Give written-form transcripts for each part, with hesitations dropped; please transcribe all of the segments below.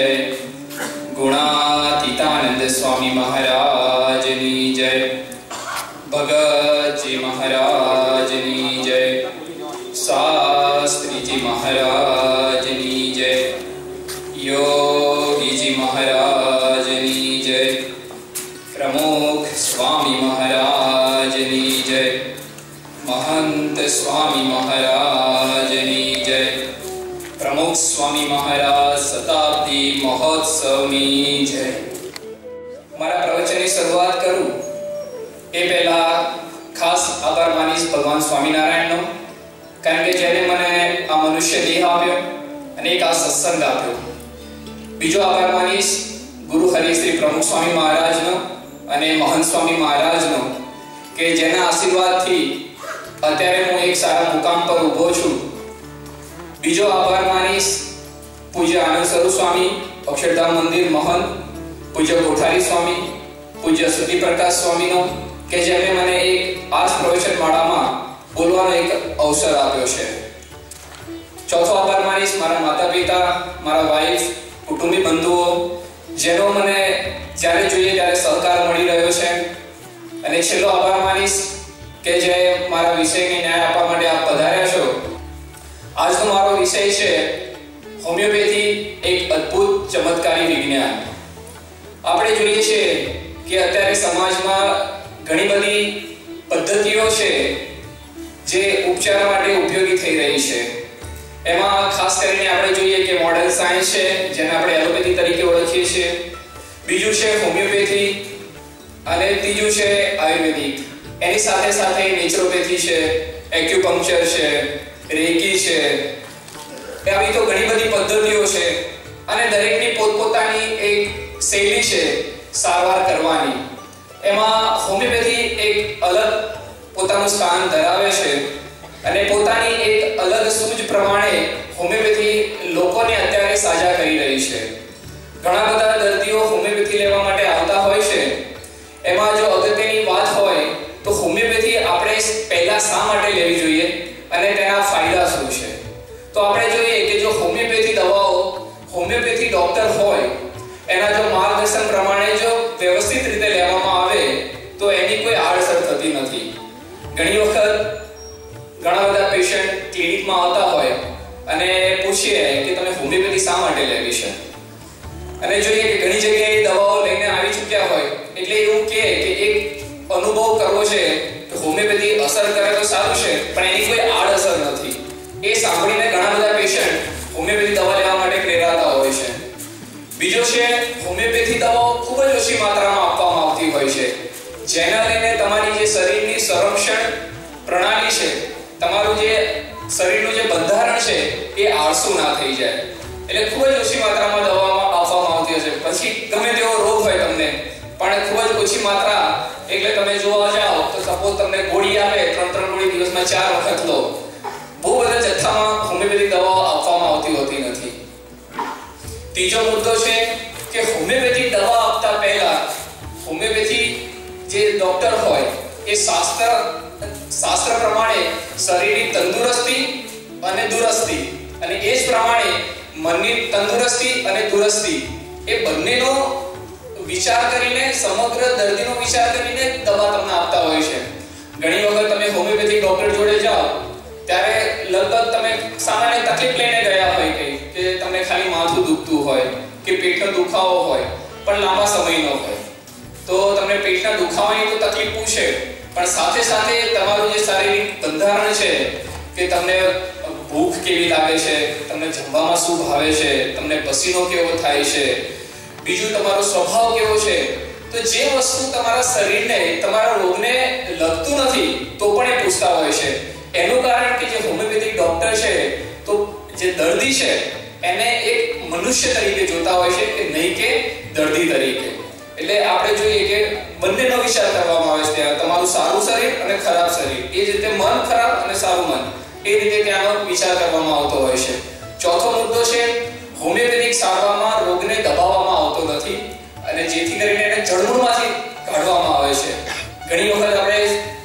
जय। गुणातीतानंद स्वामी महाराजनी जय। भगत जी महाराजनी जय। शास्त्री जी महाराजनी जय। योगी जी महाराजनी जय। प्रमुख स्वामी महाराजनी जय। महंत स्वामी महाराजनी जय। प्रमुख स्वामी महाराज शताब्दी महोत्सवनी जय। मारा प्रवचनની શરૂઆત કરું એ પહેલા ખાસ આભાર માનીશ ભગવાન સ્વામિનારાયણનો, કારણ કે જેણે મને આ મનુષ્ય દેહ આપ્યો અને એક આ સત્સંગ આપ્યો. બીજો આભાર માનીશ ગુરુ હરિશ્રી પ્રમુખ સ્વામી મહારાજનો અને મહંત સ્વામી મહારાજનો, કે જેના આશીર્વાદથી અત્યારે હું એક સારા મુકામ પર ઊભો છું. બીજો આભાર માનીશ પૂજ્ય આનંદ સ્વરૂપ સ્વામી, અક્ષરધામ મંદિર મહંત, પૂજ્ય કોઠારી સ્વામી, પૂજ્ય સતીપ્રકાશ સ્વામીનો, કે જેમણે મને એક આ પ્રવચન માળામાં બોલવાનો એક અવસર આપ્યો છે. ચોથો આભાર માનીશ મારા માતા પિતા, મારા વાઈફ, કુટુંબી બંધુઓ, જેનો મને જ્યારે જોઈએ ત્યારે સહકાર મળી રહ્યો છે. અને છેલ્લો આભાર માનીશ કે જે મારા વિષયને ન્યાય આપવા માટે આપ પધાર્યા છો. આજનો મારો વિષય છે હોમિયોપેથી, એક અદ્ભુત ચમત્કારી વિજ્ઞાન. આપણે જોઈએ છીએ કે અત્યારે સમાજમાં ઘણી બધી પદ્ધતિઓ છે જે ઉપચાર માટે ઉપયોગી થઈ રહી છે. એમાં ખાસ કરીને આપણે જોઈએ કે મોડર્ન સાયન્સ છે, જેને આપણે એલોપેથી તરીકે ઓળખીએ છીએ. બીજું છે હોમિયોપેથી અને ત્રીજું છે આયુર્વેદિક. એની સાથે સાથે નેચરોપેથી છે, એક્યુપંક્ચર છે, રેકી છે. આવી તો ઘણી બધી પદ્ધતિઓ છે અને દરેકની પોતપોતાની એક શૈલી છે સારવાર કરવાની. એમાં હોમિયોપેથી એક અલગ પોતાનું સ્થાન ધરાવે છે અને પોતાની એક અલગ સૂઝ પ્રમાણે હોમિયોપેથી લોકોને અત્યારે સાજા કરી રહી છે. ઘણા બધા દર્દીઓ હોમિયોપેથી લેવા માટે આવતા હોય છે. એમાં જો અગત્યની વાત હોય તો હોમિયોપેથી આપણે પહેલા શા માટે લેવી જોઈએ અને તેના ફાયદા શું છે. તો આપણે જોઈએ કે જો હોમિયોપેથી દવાઓ હોમિયોપેથી ડોક્ટર હોય એના જો માર્ગદર્શન પ્રમાણે જો વ્યવસ્થિત રીતે લેવામાં આવે તો એની કોઈ આડઅસર થતી નથી. ઘણી વખત ઘણા બધા પેશન્ટ ક્લિનિકમાં આવતા હોય અને પૂછીએ કે તમે હોમિયોપેથી શા માટે લેવી છે, અને જોઈએ કે ઘણી જગ્યાએ દવાઓ લઈને આવી ચૂક્યા હોય એટલે એવું કહે કે એક અનુભવ કરવો છે કે હોમિયોપેથી અસર કરે તો સારું છે પણ એની કોઈ આડઅસર નથી. એ સાંભળીને ઘણા બધા પેશન્ટ હોમિયોપેથી દવા લેવા માટે પ્રેરાતા હોય છે. બીજો છે હોમિયોપેથી દવાઓ ખૂબ જ ઓછી માત્રામાં આપવામાં આવતી હોય છે, જેના લઈને તમારી જે શરીરની સંરક્ષણ પ્રણાલી છે, તમારું જે શરીરનું જે બંધારણ છે એ આળસુ ના થઈ જાય. એટલે ખૂબ જ ઓછી માત્રામાં દવામાં આપવામાં આવતી હશે. પછી ગમે તેવો રોગ હોય તમને પણ ખૂબ જ ઓછી માત્રા, એટલે તમે જોવા જાઓ તો સપોઝ તમને ગોળી આપે, 3 ગોળી દિવસમાં 4 વખત લો. બહુ બધા જથ્થામાં હોમિયોપેથી દવાઓ આપવામાં આવતી હોતી નથી. ત્રીજો મુદ્દો છે કે હોમિયોપેથી દવા આપતા પહેલા હોમિયોપેથી જે ડોક્ટર હોય એ શાસ્ત્ર પ્રમાણે શરીરની તંદુરસ્તી અને દુરસ્તી અને એ જ પ્રમાણે મનની તંદુરસ્તી અને દુરસ્તી એ બંનેનો વિચાર કરીને, સમગ્ર દર્દીનો વિચાર કરીને દવા તમને આપતા હોય છે. ઘણી વખત તમે હોમિયોપેથી ડોક્ટર જોડે જાઓ ત્યારે લગભગ તમે સામાન્ય તકલીફ લઈને ગયા હોય કે તમને ખાલી માથું દુખતું હોય કે પેટનો દુખાવો હોય પણ લાંબા સમયનો હોય, તો તમને પેટના દુખાવાની તો તકલીફ પૂછે પણ સાથે સાથે તમારું જે શારીરિક બંધારણ છે કે તમને ભૂખ કેવી લાગે છે, તમને જમવામાં શું ભાવે છે, તમને પસીનો કેવો થાય છે, બીજું તમારો સ્વભાવ કેવો છે, તો જે વસ્તુ તમારા શરીરને, તમારા રોગને લગતું નથી તો પણ એ પૂછતા હોય છે. એનું કારણ કે જે હોમિયોપેથિક ડોક્ટર છે તો જે દર્દી છે એને એક મનુષ્ય તરીકે જોતા હોય છે કે નહીં કે દર્દી તરીકે. એટલે આપણે જોઈએ કે બંનેનો વિચાર કરવામાં આવે છે ત્યાં, તમારું સારું શરીર અને ખરાબ શરીર. એ જ રીતે મન ખરાબ અને સારું મન, એ રીતે ત્યાંનો વિચાર કરવામાં આવતો હોય છે. ચોથો મુદ્દો છે હોમિયોપેથિક સારવારમાં રોગને દબાવવામાં આવતો નથી અને જેથી કરીને એને જળમૂળમાંથી કાઢવામાં આવે છે. ઘણી વખત આપણે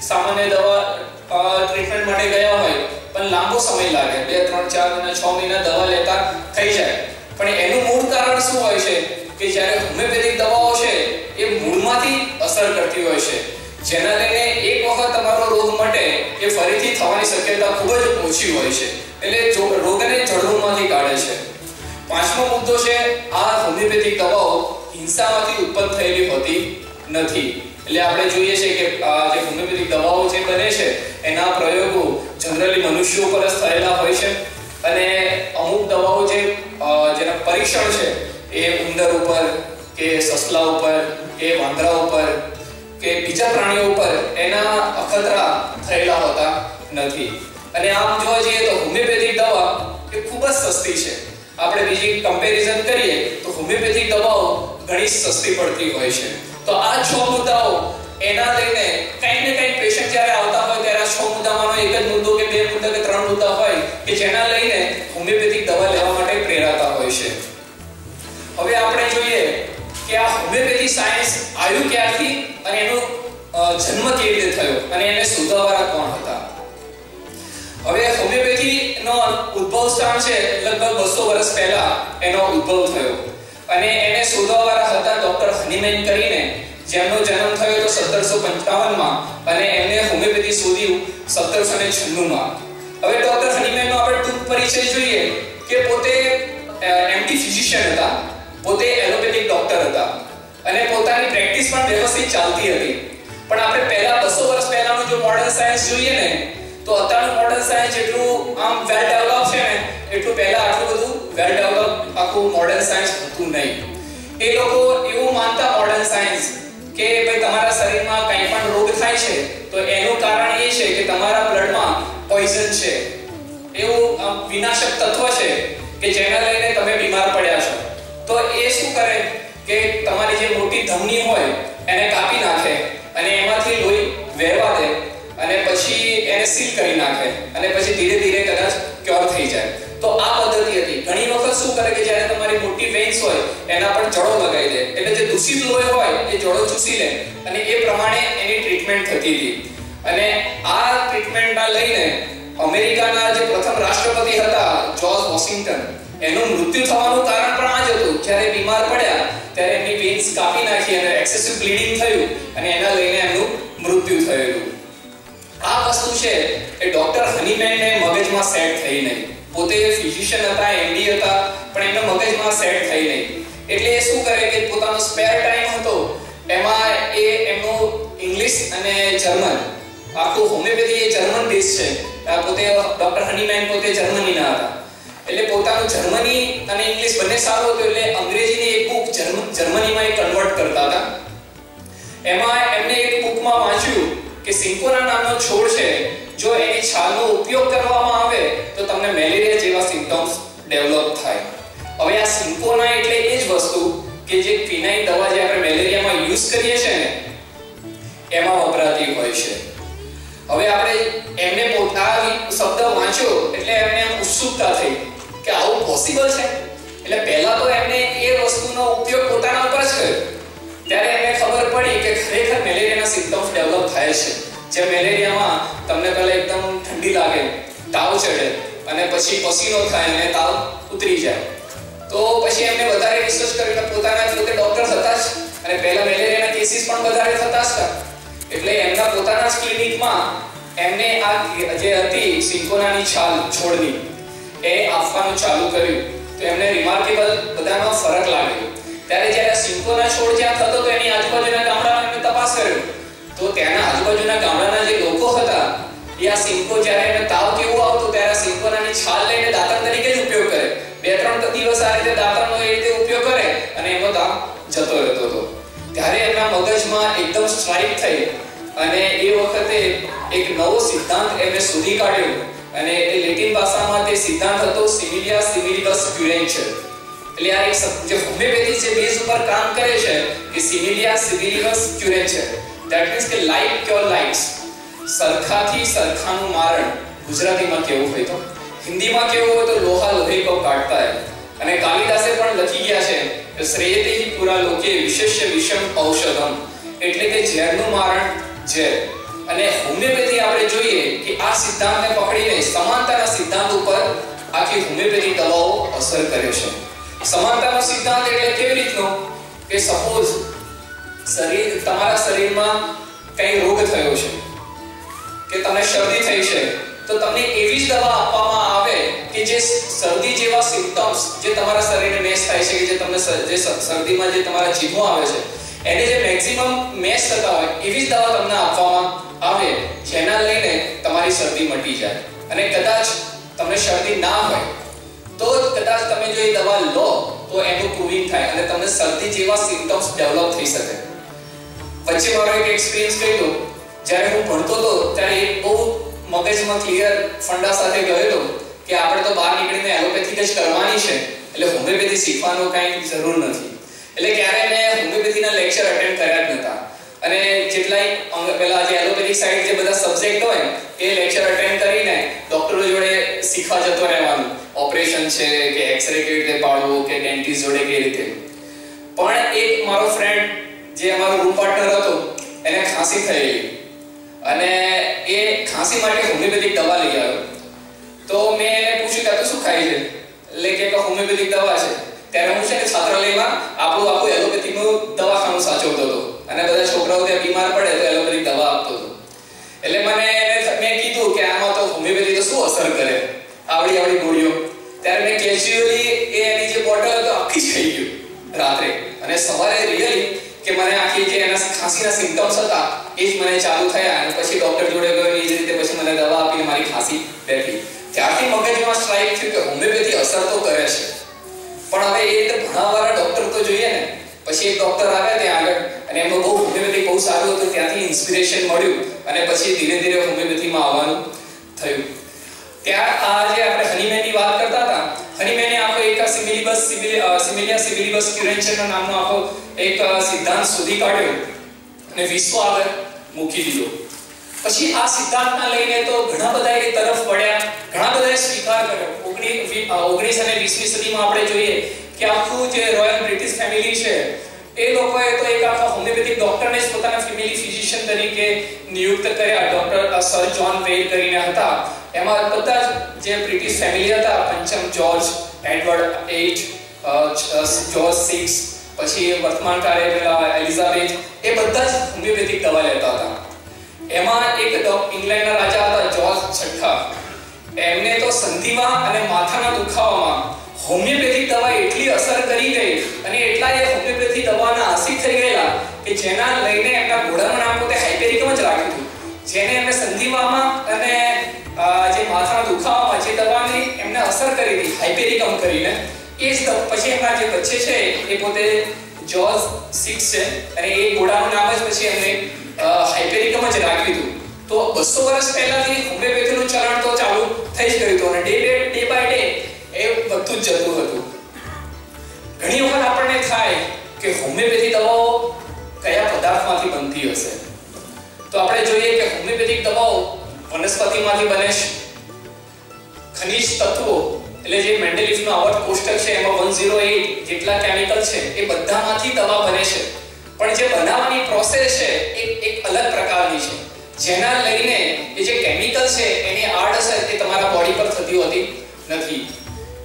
સામાન્ય દવા ટ્રીટમેન્ટ માટે ગયા હોય પણ લાંબો સમય લાગે, 2, 3, 4 મહિના 6 મહિના દવા લેતા થઈ જાય, પણ એનું મૂળ કારણ શું હોય છે કે જ્યારે હોમિયોપેથિક દવાઓ છે એ મૂળમાંથી અસર કરતી હોય છે, જેના લઈને એક વખત તમારો રોગ મટે એ ફરીથી થવાની શક્યતા ખૂબ જ ઓછી હોય છે, એટલે રોગને જડમૂળમાંથી કાઢે છે. પાંચમો મુદ્દો છે આ હોમિયોપેથિક દવાઓ હિંસામાંથી ઉત્પન્ન થયેલી હોતી નથી. એટલે આપણે જોઈએ છે કે જે હોમિયોપેથિક દવાઓ જે બને છે એના પ્રયોગો જનરલી મનુષ્યો પર જ થયેલા હોય છે, અને અમુક દવાઓ જેના પરીક્ષણ છે એ ઉંદર ઉપર કે સસલા ઉપર કે વાંદરા ઉપર કે બીજા પ્રાણીઓ ઉપર એના અખતરા થયેલા હોતા નથી. અને આમ જોવા જઈએ તો હોમિયોપેથિક દવા એ ખૂબ જ સસ્તી છે. આપણે બીજી કમ્પેરિઝન કરીએ તો હોમિયોપેથિક દવાઓ ઘણી સસ્તી પડતી હોય છે. તો આ 6 મુદ્દાઓ એના લઈને કંઈક ને કંઈક પેશન્ટ જ્યારે આવતા હોય ત્યારે આ 6 મુદ્દામાંનો એક જ મુદ્દો કે 2 મુદ્દા કે 3 મુદ્દા હોય કે જેના લઈને હોમિયોપેથિક દવા લેવા માટે પ્રેરાતા હોય છે. હવે આપણે જોઈએ કે આ હોમિયોપેથિક સાયન્સ આવ્યું ક્યારથી અને એનો જન્મ કેવી રીતે થયો અને એને શોધવાવાળા કોણ હતા. હવે હોમિયોપેથીનો ઉદ્ભવ સ્થાન છે લગભગ 200 વર્ષ પહેલા એનો ઉદ્ભવ થયો, અને એને શોધવાવાળા હતા ડોક્ટર હનીમેન કરીને, જેમનો જન્મ થયો તો 1755 માં અને એમને હોમિયોપેથી શોધ્યું 1796 માં. હવે ડોક્ટર હનીમેનનો આપણે ટૂંક પરિચય જોઈએ કે પોતે એમડી ફિઝિશિયન હતા, પોતે એલોપેથિક ડોક્ટર હતા અને પોતાની પ્રેક્ટિસ પણ વ્યવસ્થિત ચાલતી હતી. પણ આપણે પહેલા 200 વર્ષ પહેલાનું જો મોડર્ન સાયન્સ જોઈએ ને તો અત્યારનું મોડર્ન સાયન્સ જેટલું આમ વેલ ડેવલપ છે ને એટલું પહેલા આટલું બધું વેલ ડેવલપ આખું મોડર્ન સાયન્સ હતું નહીં. એ લોકો એવું માનતા મોડર્ન સાયન્સ કે ભાઈ તમારા શરીરમાં કંઈ પણ રોગ થાય છે તો એનું કારણ એ છે કે તમારા બ્લડમાં પોઈઝન છે, એવું વિનાશક તત્વ છે કે જેના લઈને તમે બીમાર પડ્યા છો. તો એ શું કરે કે તમારી જે મોટી ધમની હોય એને કાપી નાખે અને એમાંથી લોહી વહેવા દે અને પછી એને સીલ કરી નાખે અને પછી ધીરે ધીરે કદાચ ક્યોર થઈ જાય. તો આ પદ્ધતિ હતી. ઘણી વખત શું કરે કે જ્યારે તમારી મોટી વેન્સ હોય એના પર જડો લગાવી દે, એટલે જે દૂષિત લોહી હોય એ જડો ચૂસી લે અને એ પ્રમાણે એની ટ્રીટમેન્ટ થતી હતી. અને આ ટ્રીટમેન્ટના લઈને અમેરિકાના જે પ્રથમ રાષ્ટ્રપતિ હતા જ્યોર્જ વોશિંગ્ટન, એનું મૃત્યુ થવાનું કારણ પણ આ જ હતું. જ્યારે બીમાર પડ્યા ત્યારે એમની વેન્સ કાપી નાખી અને એક્સેસિવ બ્લીડિંગ થયું અને એના લઈને એમનું મૃત્યુ થયેલું. આ વસ્તુ છે એ ડોક્ટર હનીમેનને મગજમાં સેટ થઈ નહીં. પોતે ફિઝિશિયન હતા, એમડી હતા, પણ એમના મગજમાં સેટ થઈ નહીં. એટલે એ શું કરે કે પોતાનો સ્પેર ટાઈમ હતો એમાં એ એમનું ઇંગ્લિશ અને જર્મન, આખું હોમિયોપેથી એ જર્મન બેઝ છે. પોતે ડોક્ટર હનીમેન પોતે જર્મનીના હતા, એટલે પોતાનું જર્મની અને ઇંગ્લિશ બંને સારું હતું એટલે અંગ્રેજીની એક બુક જર્મનીમાં એ કન્વર્ટ કરતા હતા. એમાં એમને એક બુકમાં વાંચ્યું કે સિન્કોના નામનો છોડ છે, જો એની છાલનો ઉપયોગ કરવામાં આવે તો તમને મેલેરિયા જેવા સિમ્પટમ્સ ડેવલપ થાય. હવે આ સિન્કોના એટલે એ જ વસ્તુ કે જે ક્વિનાઇન દવા જે આપણે મેલેરિયામાં યુઝ કરીએ છીએ ને એમાં વપરાતી હોય છે. હવે આપણે એમને પોતાનો શબ્દ વાંચ્યો એટલે એમને ઉત્સુકતા થઈ કે આવું પોસિબલ છે. એટલે પહેલા તો એમને એ વસ્તુનો ઉપયોગ પોતાના ઉપર જ કર્યો. ત્યારે એમને ખબર પડી કે ખરેખર મેલેરિયાના સિમ્પટમ્સ ડેવલપ થાય છે. જે મેલેરિયામાં તમને પહેલા એકદમ ઠંડી લાગે, તાવ ચડે અને પછી પસીનો થાય અને તાવ ઉતરી જાય. તો પછી એમને વધારે રિસર્ચ કરીને પોતાના પોતે ડોક્ટર હતા જ અને પહેલા મેલેરિયાના કેસીસ પણ વધારે થતા હતા. એટલે એમના પોતાના જ ક્લિનિકમાં એમને આ જે હતી સિન્કોનાની છાલ છોડની એ આપવાનું ચાલુ કર્યું. તો એમને રિમાર્કેબલ બધાનો ફરક લાગ્યો. ત્યારે જ્યારે સિન્કોના છોડ જ્યાં થતો તો એની આજુબાજુના ગામડામાં એમને તપાસ કર્યો તો ત્યાંના આજુબાજુના ગામડાના જે લોકો હતા એ આ સિન્કો જ્યારે એમને તાવ કેવું આવતું ત્યારે સિન્કોનાની છાલ લઈને દાંતણ તરીકે જ ઉપયોગ કરે. 2-3 દિવસ આ રીતે દાંતણનો એ રીતે ઉપયોગ કરે અને એનો તાવ જતો રહેતો હતો. ત્યારે એમના મગજમાં એકદમ સ્ટ્રાઇક થઈ અને એ વખતે એક નવો સિદ્ધાંત એમને શોધી કાઢ્યો અને એ લેટિન ભાષામાં તે સિદ્ધાંત હતો સિમિલિયા સિમિલિબસ ક્યુરેન્ચર. એટલે આ એક જે હોમિયોપેથી જે બેઝ ઉપર કામ કરે છે કે સિમિલિયા સિમિલિબસ ક્યુરેન્ચર, ધેટ મીન્સ કે લાઇક ક્યોર લાઇક્સ, સરખાથી સરખાનું મારણ. ગુજરાતીમાં કેવું હોય તો હિન્દીમાં કેવું હોય તો લોહા લોહી કો કાટતા હૈ. અને કાલિદાસે પણ લખી ગયા છે કે શ્રેયતે હિ પુરા લોકે વિશેષ્ય વિષમ ઔષધમ, એટલે કે ઝેરનું મારણ ઝેર. અને હોમિયોપેથી આપણે જોઈએ કે આ સિદ્ધાંતને પકડીને સમાનતાના સિદ્ધાંત ઉપર આખી હોમિયોપેથી દવાઓ અસર કરે છે. સમાનતાનો સિદ્ધાંત એટલે કે સપોઝ તમારા શરીરમાં કંઈ રોગ થયો છે કે તમને શરદી થઈ છે, તો તમને એવી જ દવા આપવામાં આવે કે જે શરદી જેવા સિમ્પટમ્સ જે તમારા શરીરને મેચ થાય છે, કે જે તમને જે શરદીમાં જે તમારા ચિહ્નો આવે છે એને જે મેક્સિમમ મેચ થતા હોય એવી જ દવા તમને આપવામાં આવે, જેના લઈને તમારી શરદી મટી જાય. અને કદાચ તમને શરદી ના હોય તો કદાચ તમે જો એ દવા લો તો એનું પ્રૂવિંગ થાય અને તમને શરદી જેવા સિમ્પટમ્સ ડેવલપ થઈ શકે. વચ્ચે મારો એક એક્સપિરિયન્સ કહી દઉં. જ્યારે હું ભણતો હતો ત્યારે એક બહુ મગજમાં ક્લિયર ફંડા સાથે ગયેલો કે આપણે તો બહાર નીકળીને એલોપેથિક જ કરવાની છે, એટલે હોમિયોપેથી શીખવાનો કાંઈ જરૂર નથી. એટલે ક્યારે મેં હોમિયોપેથીના લેક્ચર અટેન્ડ કર્યા જ નહોતા. અને જેટલાય પેલા જે એલોપેથિક સાઈડ જે બધા સબ્જેક્ટ હોય એ લેક્ચર અટેન્ડ કરીને ડોક્ટરો જોડે શીખવા જતો રહેવાનું. ઓપરેશન છે કે એક્સરે કેવી રીતે પાડવો કે ડેન્ટિસ્ટ જોડે કેવી રીતે. પણ એક મારો ફ્રેન્ડ જે અમારો રૂમ પાર્ટનર હતો એને ખાંસી થયેલી અને એ ખાંસી માટે હોમિયોપેથિક દવા લઈ આવ્યો. તો મેં એને પૂછ્યું કે તું શું ખાય છે? એટલે કે હોમિયોપેથિક દવા છે. ત્યારે હું છે ને છાત્રાલયમાં આપણું આખું એલોપેથિકનું દવાખાનું સાચવતો હતો અને બધા છોકરાઓ ત્યાં બીમાર પડે તો એલોપેથિક દવા આપતો હતો. એટલે મેં કીધું કે આમાં તો હોમિયોપેથી તો શું અસર કરે, આવડી ગોળીઓ. ત્યારે મેં કેઝ્યુઅલી એની જે બોટલ હતો આખી જ ખાઈ ગયું રાત્રે. અને સવારે રિયલી કે મને આખી જે એના ખાંસીના સિમ્પટમ્સ હતા એ જ મને ચાલુ થયા અને પછી ડોક્ટર જોડે ગયો એ જ રીતે પછી મને દવા આપીને મારી ખાંસી બેઠી. ત્યારથી મગજમાં સ્ટ્રાઇક થયું કે હોમિયોપેથી અસર તો કરે છે, પણ હવે એ રીતે ભણાવવાળા ડોક્ટર તો જોઈએ ને. પછી એક ડોક્ટર આવ્યા ત્યાં આગળ અને એમનું બહુ હોમિયોપેથી બહુ સારું હતું, ત્યાંથી ઇન્સ્પિરેશન મળ્યું અને પછી ધીરે ધીરે હોમિયોપેથીમાં આવવાનું થયું. ત્યાં આ જે આપણે હનીમેનની વાત કરતા હતા, હનીમેને આખો એક સિમિલિયા સિવિલિબસ ક્યુરેન્સનો નામનો આખો એક સિદ્ધાંત શોધી કાઢ્યો અને વિશ્વ આગળ મૂકી દીધો. પછી આ સિદ્ધાંતના લઈને તો ઘણા બધા એ તરફ વળ્યા, ઘણા બધાએ સ્વીકાર કર્યો. 19 અને 20મી સદીમાં આપણે જોઈએ કે આખું જે રોયલ બ્રિટિશ ફેમિલી છે એ લોકોએ તો એક આખા હોમિયોપેથિક ડોક્ટરને જ પોતાના ફેમિલી ફિઝિશિયન તરીકે નિયુક્ત કર્યા. ડોક્ટર સર જોન વેઇડ કરીને હતા. એમાં બધા જે બ્રિટિશ ફેમિલી હતા, પંચમ જોર્જ, એડવર્ડ 8, જોર્જ 6, પછી વર્તમાન કાળે પેલા એલિઝાબેથ, એ બધા જ હોમિયોપેથિક દવા લેતા હતા. એમાં એક ઇંગ્લેન્ડના રાજા હતા જોર્જ 6. એમને તો સંધિમાં અને માથાના દુખાવામાં હોમિયોપેથિક દવા એટલી અસર કરી ગઈ અને એટલા એ હોમિયોપેથિક દવાના આશિક થઈ ગયેલા કે જેના લઈને એમના ઘોડાનું નામ પોતે હાઇપેરિકમ જ રાખ્યું હતું. જેને એમને સંધિવામાં અને જે માથાના દુખાવામાં જે દવાની એમને અસર કરી હતી હાઇપેરિકમ કરીને, એ જ પછી એમના જે બચ્ચે છે એ પોતે જોર્જ 6 છે અને એ ઘોડાનું નામ જ પછી એમને હાઇપેરિકમ જ રાખ્યું હતું. તો 200 વર્ષ પહેલાથી હોમિયોપેથીનું ચલણ તો ચાલુ થઈ જ ગયું હતું અને ડે બાય ડે એ બધું જ જતું હતું. ઘણી વખત આપણને થાય કે હોમિયોપેથી દવાઓ કયા પદાર્થમાંથી બનતી હશે. તો આપણે જોઈએ કે હોમિયોપેથિક દવાઓ વનસ્પતિમાંથી બને છે. ખનિજ તત્વો એટલે જે મેન્ડેલિફનો આવર્ત કોષ્ટક છે એમાં 108 જેટલા કેમિકલ છે એ બધામાંથી દવા બને છે. પણ જે બનાવવાની પ્રોસેસ છે એ એક અલગ પ્રકારની છે, જેના લઈને એ જે કેમિકલ છે એની આડઅસર એ તમારા બોડી પર થતી હોતી નથી.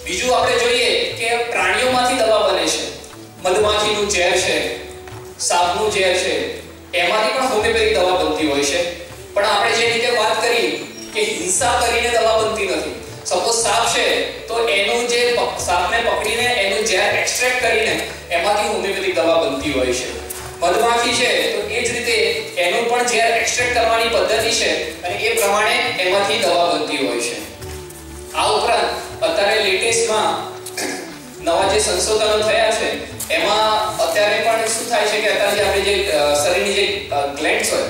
બીજું આપણે જોઈએ કે પ્રાણીઓમાંથી દવા બને છે. મધમાખીનું ઝેર છે, સાપનું ઝેર છે, એમાંથી પણ હોમિયોપેથિક દવા બનતી હોય છે. પણ આપણે જે રીતે વાત કરી કે હિંસા કરીને દવા બનતી નથી. સપોઝ સાપ છે તો એનું જે સાપને પકડીને એનું ઝેર એક્સ્ટ્રેક્ટ કરીને એમાંથી હોમિયોપેથિક દવા બનતી હોય છે. મધમાખી છે તો એ જ રીતે એનું પણ ઝેર એક્સ્ટ્રેક્ટ કરવાની પદ્ધતિ છે અને એ પ્રમાણે એમાંથી દવા બનતી હોય છે. આ ઉપરાંત અત્યારે લેટેસ્ટમાં નવા જે સંશોધનો થયા છે એમાં અત્યારે પણ શું થાય છે કે અત્યારે જે આપણે જે શરીરની જે ગ્લેન્ડ્સ હોય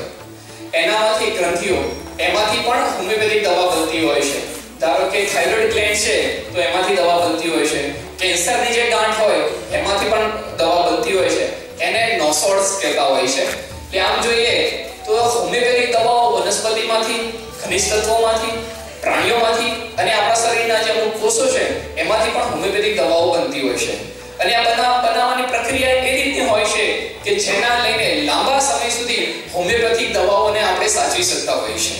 એનામાંથી ગ્રંથિઓ એમાંથી પણ હોમિયોપેથિક દવા બનતી હોય છે. ધારો કે થાઇરોઇડ ગ્લેન્ડ છે તો એમાંથી દવા બનતી હોય છે. કેન્સરની જે ગાંઠ હોય એમાંથી પણ દવા બનતી હોય છે. એને નોસોડ્સ કહેતા હોય છે. એટલે આમ જોઈએ તો હોમિયોપેથિક દવાઓ વનસ્પતિમાંથી, ખનિજ તત્વોમાંથી, પ્રાણીઓમાંથી અને આપણા શરીરના જે અમુક કોષો છે એમાંથી પણ હોમિયોપેથિક દવાઓ બનતી હોય છે. અને આ બનાવવાની પ્રક્રિયા એ રીતની હોય છે કે જેના લઈને લાંબા સમય સુધી હોમિયોપેથિક દવાઓને આપણે સાચવી શકતા હોઈએ છીએ.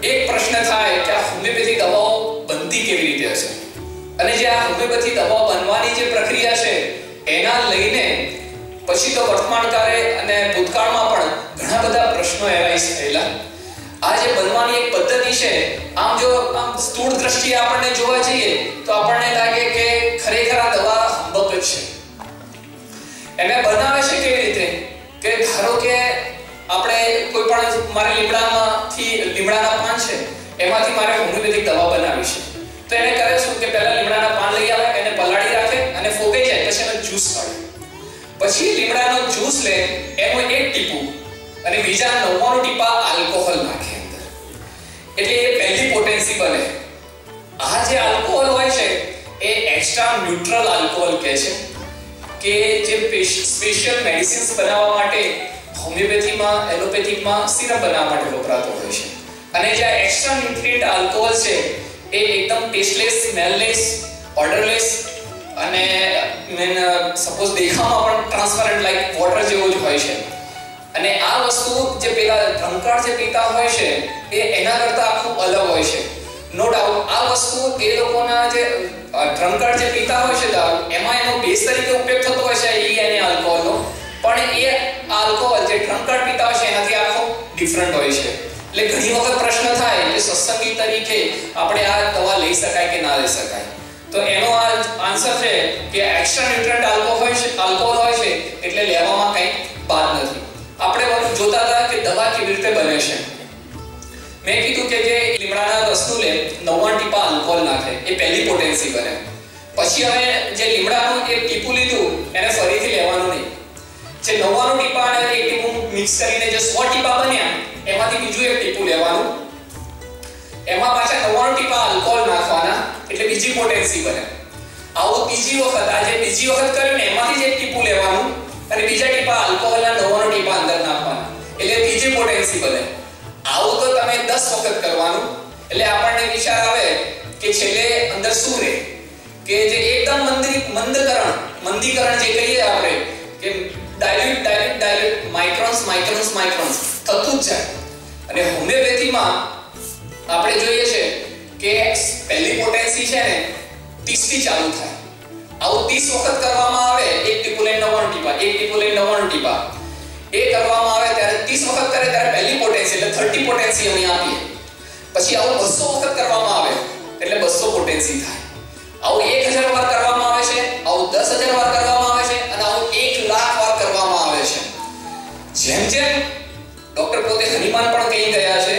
એક પ્રશ્ન થાય કે આ હોમિયોપેથિક દવાઓ બનતી કેવી રીતે હશે અને જે આ હોમિયોપેથિક દવાઓ બનવાની જે પ્રક્રિયા છે એના લઈને પછી તો વર્તમાનકાળે અને ભૂતકાળમાં પણ ઘણા બધા પ્રશ્નો એરાઈઝ થયેલા. આ જે બનવાની એક પદ્ધતિ છે, આમ જો આમ સ્થૂળ દ્રષ્ટિએ આપણને જોવા જઈએ તો આપણને લાગે કે ખરેખર આ દવા હંબક જ છે. એને બનાવે છે કેવી રીતે કે ધારો કે આપણે કોઈ પણ મારે લીમડાના પાન છે, એમાંથી મારે હોમિયોપેથિક દવા બનાવી છે. તો એને કરે શું કે પહેલા લીમડાના પાન લઈ આવે, એને પલાળી રાખે અને ફોગાઈ જાય પછી એનો જ્યુસ કાઢે. પછી લીમડાનો જ્યુસ લે, એનું એક ટીપું અને બીજા 99 ટીપા આલ્કોહોલ નાખે અંદર. એટલે એ પહેલી પોટેન્સી બને. આ જે આલ્કોહોલ હોય છે એ એક્સ્ટ્રા ન્યુટ્રલ આલ્કોહોલ કહે છે, કે જે સ્પેશિયલ મેડિસિન્સ બનાવવા માટે હોમિયોપેથીમાં, એલોપેથીમાં સિરપ બનાવવા માટે વપરાતો હોય છે. અને જે એક્સ્ટ્રા ન્યુટ્રિયન્ટ આલ્કોહોલ છે એ એકદમ ટેસ્ટલેસ, સ્મેલલેસ, ઓડરલેસ અને સપોઝ દેખાવમાં પણ ટ્રાન્સપરન્ટ લાઈક વોટર જેવો જ હોય છે. અને આ વસ્તુ જે પેલા ડ્રંકાર્ડ જે પીતા હોય છે એ એના કરતા આખું અલગ હોય છે. નો ડાઉટ આ વસ્તુ એ લોકોના જે ડ્રંકાર્ડ જે પીતા હોય છે દારૂ, એમાં એનો બેઝ તરીકે ઉપયોગ થતો હોય છે ઈ અને આલ્કોહોલનો, પણ એ આલ્કોહોલ જે ડ્રંકાર્ડ પીતા હોય છે એનાથી આખો ડિફરન્ટ હોય છે. એટલે ઘણી વખત પ્રશ્ન થાય કે સત્સંગી તરીકે આપણે આ દવા લઈ શકાય કે ના લઈ શકાય. તો એનો આ આન્સર છે કે એક્સ્ટ્રા ન્યુટ્રિયન્ટ આલ્કોહોલ હોય છે એટલે લેવામાં કંઈ બાદ નથી. આપણે જોતા હતા કે દવા કેવી રીતે બને છે. મેં કીધું કે જે લીમડાના રસનું લે, 99 ટીપા આલ્કોહોલ નાખે, એ પહેલી પોટેન્સી બને. પછી હવે જે લીમડાનું એક ટીપું લીધું એને ફરીથી લેવાનું નહીં. જે 99 ટીપા અને એક ટીપું મિક્સ કરીને જે 100 ટીપા બન્યા એમાંથી બીજું એક ટીપું લેવાનું, એમાં પાછા 99 ટીપા આલ્કોહોલ નાખવાના, એટલે બીજી પોટેન્સી બને. આવું બીજી વખત કર્યું ને એમાંથી જ એક ટીપું લેવાનું અને બીજા ટીપા આલ્કોહોલના 99 ટીપા અંદર નાખવાના, એટલે ત્રીજી પોટેન્સી બને. આવું તો તમે 10 વખત કરવાનું. એટલે આપણને વિચાર આવે કે છેલ્લે અંદર શું રહે, કે જે એકદમ મંદીકરણ જે કહીએ આપણે કે ડાયલ્યુટ માઇક્રોન્સ થતું જ જાય. અને હોમિયોપેથીમાં આપણે જોઈએ છે કે પહેલી પોટેન્સી છે ને 30 થી ચાલુ થાય. આવું 30 વખત કરવામાં આવે, એક ટીપું લઈને 99 ટીપા, એક ટીપું લઈને 99 ટીપા, એ કરવામાં આવે ત્યારે 30 વખત કરે ત્યારે પહેલી પોટેન્સી એટલે 30 પોટેન્સી અમે આપીએ. પછી આવું 200 વખત કરવામાં આવે એટલે 200 પોટેન્સી થાય. આવું 1000 વાર કરવામાં આવે છે, આવું 10000 વાર કરવામાં આવે છે અને આવું 1 લાખ વાર કરવામાં આવે છે. જેમ ડોક્ટર પોતે હનુમાન પણ કહી ગયા છે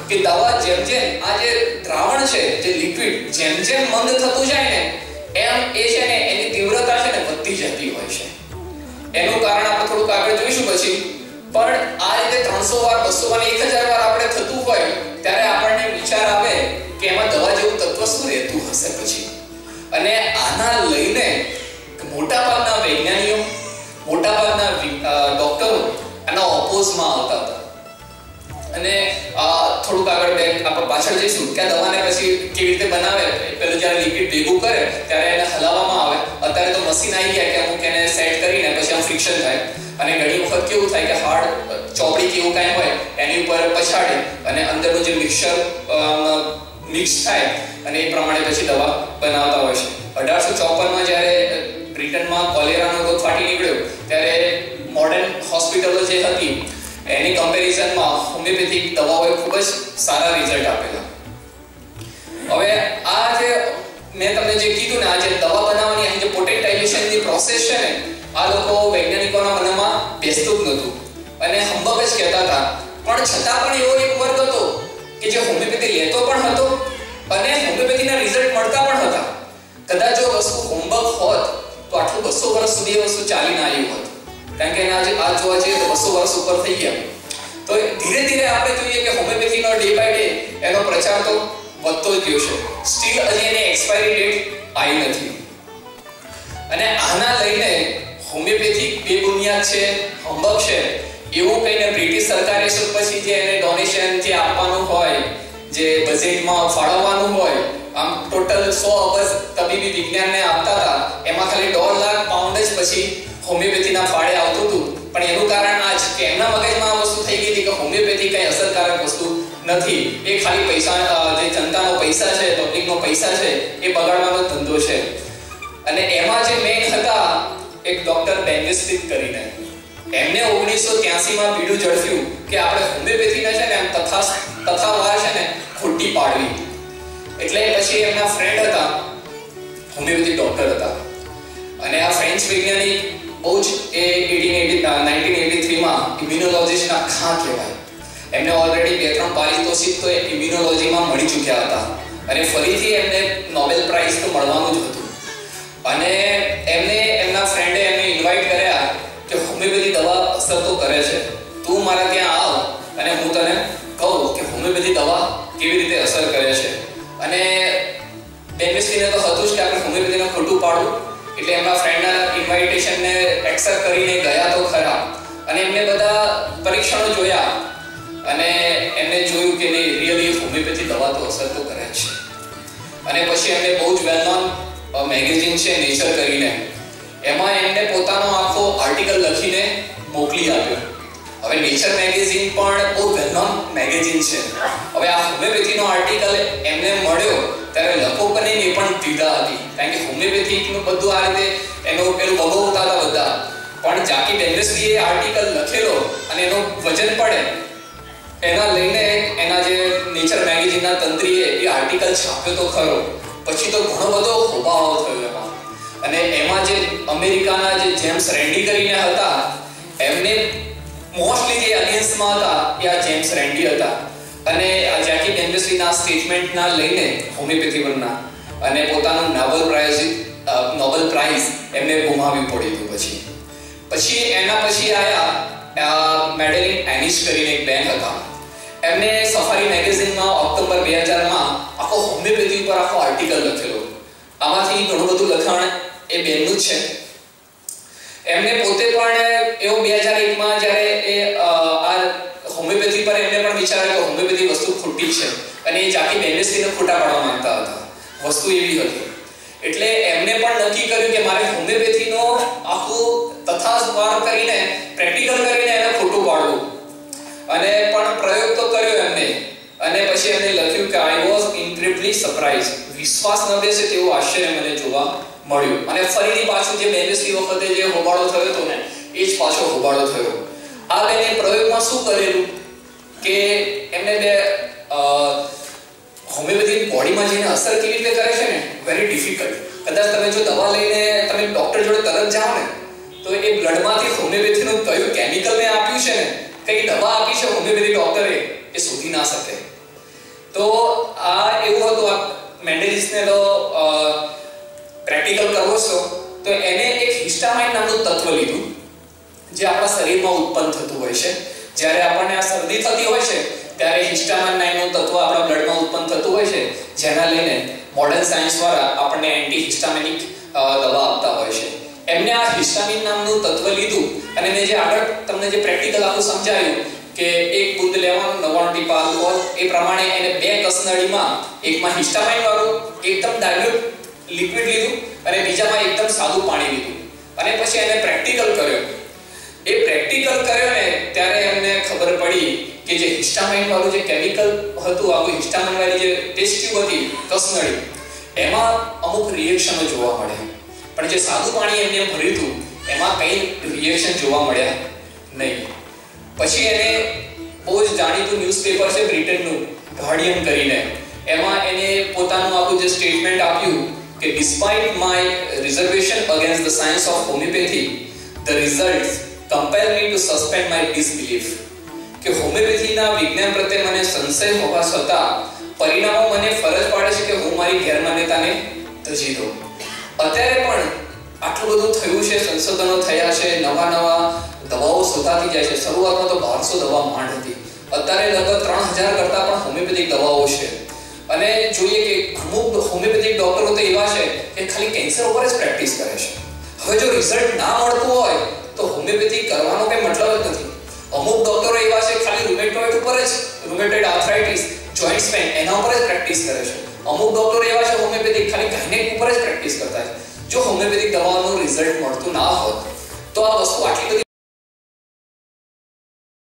કે દવા જેમ આ જે દ્રાવણ છે, જે લિક્વિડ જેમ મંદ થતું જાય ને એમ એ છે ને એની તીવ્રતા છે ને વધતી જતી હોય છે. એનું કારણ આપણે થોડુંક આગળ જોઈશું પછી. પણ આ રીતે 300 વાર, 200 વાર, 1000 વાર આપણે થતું હોય ત્યારે આપણને વિચાર આવે કે એમાં દવા જેવું તત્વ શું રહેતું હશે પછી. અને આના લઈને મોટાભાગના વૈજ્ઞાનિકો, મોટાભાગના ડોક્ટરો આના ઓપોઝમાં આવતા હતા. અને થોડુંક આગળ આપણે પાછળ જઈશું કે આ દવાને પછી કેવી રીતે બનાવે. પેલું જ્યારે લિક્વિડ ભેગું કરે ત્યારે એને હલાવવામાં આવે. અત્યારે તો મશીન આવી ગયા કે અમુક એને સેટ કરીને પછી આમ ફ્રિક્શન થાય. અને ઘણી વખત કેવું થાય કે હાર્ડ ચોપડી કેવું કાંઈ હોય એની ઉપર પછાડે અને અંદરનું જે મિક્સર મિક્સ થાય અને એ પ્રમાણે પછી દવા બનાવતા હોય છે. 1854માં જ્યારે બ્રિટનમાં કોલેરાનો રોગ ફાટી નીકળ્યો ત્યારે મોડર્ન હોસ્પિટલો જે હતી એની કમ્પેરિઝનમાં હોમિયોપેથિક દવાઓએ ખૂબ જ સારા રિઝલ્ટ આપેલા. હવે આ જે મેં તમને જે કીધું ને, આ જે દવા બનાવવાની આ જે પોટેન્ટાઇઝેશનની પ્રોસેસ છે ને, આ લોકો વૈજ્ઞાનિકોના મનમાં બેસતું જ નહોતું અને હંબક જ કહેતા હતા. પણ છતાં પણ એવો એક વર્ગ હતો કે જે હોમિયોપેથી લેતો પણ હતો અને હોમિયોપેથીના રિઝલ્ટ મળતા પણ હતા. કદાચ જો વસ્તુ હોમવર્ક હોત તો આટલું 200 વર્ષ સુધી એ વસ્તુ ચાલી ના આવી હોત. કારણ કે આ જોવા જઈએ તો 200 વર્ષ ઉપર થઈ ગયા. તો ધીરે ધીરે આપણે જોઈએ કે હોમિયોપેથીનો ડે બાય ડે એનો પ્રચાર તો વધતો જ ગયો છે. સ્ટીલ હજી એની એક્સપાયરી ડેટ આવી નથી. અને આના લઈને હોમિયોપેથિક બેબુનિયાદ છે, હંબક છે એવું કહીને બ્રિટિશ સરકારે પછી જે એને ડોનેશન જે આપવાનું હોય, જે બજેટમાં ફાળવવાનું હોય, આમ ટોટલ 100 અબજ તબીબી વિજ્ઞાનને આપતા હતા, એમાં ખાલી 1.5 લાખ પાઉન્ડ જ પછી હોમિયોપેથીના ફાળે આવતું હતું. પણ એનું કારણ આ જ કે એમના મગજમાં આ વસ્તુ થઈ ગઈ હતી કે હોમિયોપેથી કઈ અસરકારક વસ્તુ નથી. એ ખાલી પૈસા, જે જનતાનો પૈસા છે, પબ્લિકનો પૈસા છે, એ બગાડવાનો ધંધો છે. અને એમાં જે મેઇન હતા એક બેન્ગેસ્ટિક કરીને એમને 1983માં પીડું ઝડપ્યું કે આપણે હોમિયોપેથીને છે ને એમ તથાવાર છે ને ખોટી પાડવી. એટલે પછી એમના ફ્રેન્ડ હતા, હોમિયોપેથિક ડોક્ટર હતા, અને આ ફ્રેન્ચ વૈજ્ઞાનિક બહુ જ એ 1983માં ઇમ્યુનોલોજીસ્ટના ખાં કહેવાય. એમને ઓલરેડી 2-3 પારિતોષિક તો ઇમ્યુનોલોજીમાં મળી ચૂક્યા હતા, અને ફરીથી એમને નોબેલ પ્રાઇઝ તો મળવાનું જ હતું. અને એમને એમના ફ્રેન્ડે એમને ઇન્વાઇટ કર્યા કે હોમિયોપેથી દવા અસર તો કરે છે, તું મારા ત્યાં આવ અને હું તને કહું કે હોમિયોપેથી દવા કેવી રીતે અસર કરે છે. અને બેન્ગેસ્ટીને તો હતું જ કે આપણે હોમિયોપેથીને ખોટું પાડવું, એટલે એમના ફ્રેન્ડના ઇન્વાઇટેશનને એક્સેપ્ટ કરીને ગયા તો ખરા. અને એમને બધા પરીક્ષણો જોયા અને એમને જોયું કે નહીં, રિયલી હોમિયોપેથી દવા તો અસર તો કરે છે. અને પછી એમને બહુ જ વેલ નોન મેગેઝિન છે નેચર કરીને, એમાં એમને પોતાનો આખો આર્ટિકલ લખીને મોકલી આપ્યો. હવે નેચર મેગેઝિન પણ બહુ વેલ નોન મેગેઝિન છે. હવે આ હોમિયોપેથીનો આર્ટિકલ એમને મળ્યો ત્યારે લખોપનીની પણ પીડા હતી, કારણ કે હોમિયોપેથીનું બધું આ રીતે એનું પેલું ભગવતા હતા બધા. પણ જાકી બેન્ગેસ્ટીએ આર્ટિકલ લખેલો અને એનું વજન પડે એના લઈને એના જે નેચર મેગેઝિનના તંત્રીએ એ આર્ટિકલ છાપ્યો તો ખરો, પછી તો ઘણો બધો હોબાળો થયો એમાં. અને એમાં જે અમેરિકાના જે જેમ્સ રેન્ડી કરીને હતા, એમને મોસ્ટલી જે અગેન્સ્ટમાં હતા એ આ જેમ્સ રેન્ડી હતા. અને આ જેકી બેન્ગેસ્ટીના સ્ટેટમેન્ટના લઈને હોમિયોપેથી પરના અને પોતાનું નોબેલ પ્રાઇઝ એમને ગુમાવવું પડ્યું. પછી એના પછી આયા મેડેલિન એનિશ કરીને એક બેન હતા, એમને સફારી મેગેઝિનમાં ઓક્ટોબર 2000માં આખો હોમિયોપેથી ઉપર આખો આર્ટિકલ લખેલો. આમાંથી ઘણું બધું લખાણ એ બેનનું જ છે. એમને પોતે પણ એવો 2001માં જ્યારે એ આ હોમિયોપેથી પર એમને પણ વિચાર્યું કે હોમિયોપેથી વસ્તુ ખોટી છે, અને એ જાકી બેન્ગેસ્ટીને ખોટા પાડવા માંગતા હતા. વસ્તુ એવી હતી એટલે એમને પણ નક્કી કર્યું કે મારે હોમિયોપેથીનો આખું તથાસ્વાર કરીને પ્રેક્ટિકલ કરીને એને ખોટું પાડવું. અને પણ પ્રયોગ તો કર્યો એમને, અને પછી એમને લખ્યું કે આઈ વોઝ ઇન્ક્રેડિબલી સરપ્રાઇઝ. વિશ્વાસ ન બેસે તેવું આશ્ચર્ય મને જોવા મળ્યું. અને ફરીથી પાછું જે બેન્ગેસ્ટી વખતે જે હોબાળો થયો હતો ને એ જ પાછો હોબાળો થયો. આ બેને પ્રયોગમાં શું કરેલું કે એમને બે હોમિયોપેથી બોડીમાં જઈને અસર કેવી રીતે કરે છે ને, વેરી ડિફિકલ્ટ. કદાચ તમે જો દવા લઈને તમે ડોક્ટર જોડે તરત જાઓ ને તો એ બ્લડમાંથી હોમિયોપેથીનું કયું કેમિકલ મેં આપ્યું છે ને, કઈ દવા આપી છે હોમિયોપેથી ડોક્ટરે, એ શોધી ના શકે. તો આ એવું હતું. આ મેન્ડેલિસને તો પ્રેક્ટિકલ કરવો છો તો એને એક હિસ્ટામાઇન નામનું તત્વ લીધું જે આપણા શરીરમાં ઉત્પન્ન થતું હોય છે. જ્યારે આપણને આ શરદી થતી હોય છે ત્યારે હિસ્ટામાઇન નામનું તત્વ આપણા બ્લડમાં ઉત્પન્ન થતું હોય છે, જેના લઈને મોડર્ન સાયન્સ દ્વારા આપણને એન્ટી હિસ્ટામિનિક દવા આપતા હોય છે. એમને આ હિસ્ટામિન નામનું તત્વ લીધું અને મેં જે આગળ તમને જે પ્રેક્ટિકલ આખું સમજાવ્યું કે એક બુંદ લેવાનું 99 ટીપા આલ્કોહોલ, એ પ્રમાણે એને 2 કસનળીમાં એકમાં હિસ્ટામાઇન વાળું એકદમ ડાયલ્યુટ લિક્વિડ લીધું અને બીજામાં એકદમ સાદું પાણી લીધું, અને પછી એને પ્રેક્ટિકલ કર્યો. એ પ્રેક્ટિકલ કર્યો ને ત્યારે એમને ખબર પડી કે જે હિસ્ટામાઇન વાળું જે કેમિકલ હતું, આખું હિસ્ટામાઇન વાળી જે ટેસ્ટ ટ્યુબ હતી કસનળી, એમાં અમુક રિએક્શનો જોવા મળે. પણ જે સાદું પાણી એમને ભર્યું હતું એમાં કંઈ રિએક્શન જોવા મળ્યા નહીં. પછી એને બહુ જ જાણીતું ન્યૂઝપેપર છે બ્રિટનનું, ગાર્ડિયન કરીને, એમાં એને પોતાનું આખું જે સ્ટેટમેન્ટ આપ્યું કે despite my reservation against the science of homeopathy, the results compel me to suspend my disbelief. કે હોમિયોપેથીના વિજ્ઞાન પ્રત્યે મને સંશય હોવા છતાં પરિણામો મને ફરજ પાડે છે કે હું મારી ગેરમાન્યતાને ત્યજી દઉં. અત્યારે પણ આટલું બધું થયું છે, સંશોધનો થયા છે, નવા દવાઓ શોધાતી જાય છે. શરૂઆતમાં તો 1200 દવા માંડ હતી, અત્યારે લગભગ 3000 કરતાં પણ હોમિયોપેથિક દવાઓ છે. અને જોઈએ કે અમુક હોમિયોપેથિક ડોક્ટરો તો એવા છે કે ખાલી કેન્સર ઉપર જ પ્રેક્ટિસ કરે છે. હવે જો રિઝલ્ટ ના મળતું હોય તો હોમિયોપેથી કરવાનો કંઈ મતલબ જ નથી. અમુક ડોક્ટરો એવા છે ખાલી રૂમેટોઇડ ઉપર જ, રૂમેટોઇડ આર્થરાઇટિસ, જોઇન્ટ્સ પેઇન એના ઉપર જ પ્રેક્ટિસ કરે છે. અમુક ડોક્ટરો એવા છે હોમિયોપેથિક ખાલી ગાયનેક ઉપર જ પ્રેક્ટિસ કરતા છે. જો હોમિયોપેથિક દવાનું રિઝલ્ટ મળતું ના હોત તો આ વસ્તુ આટલી બધી,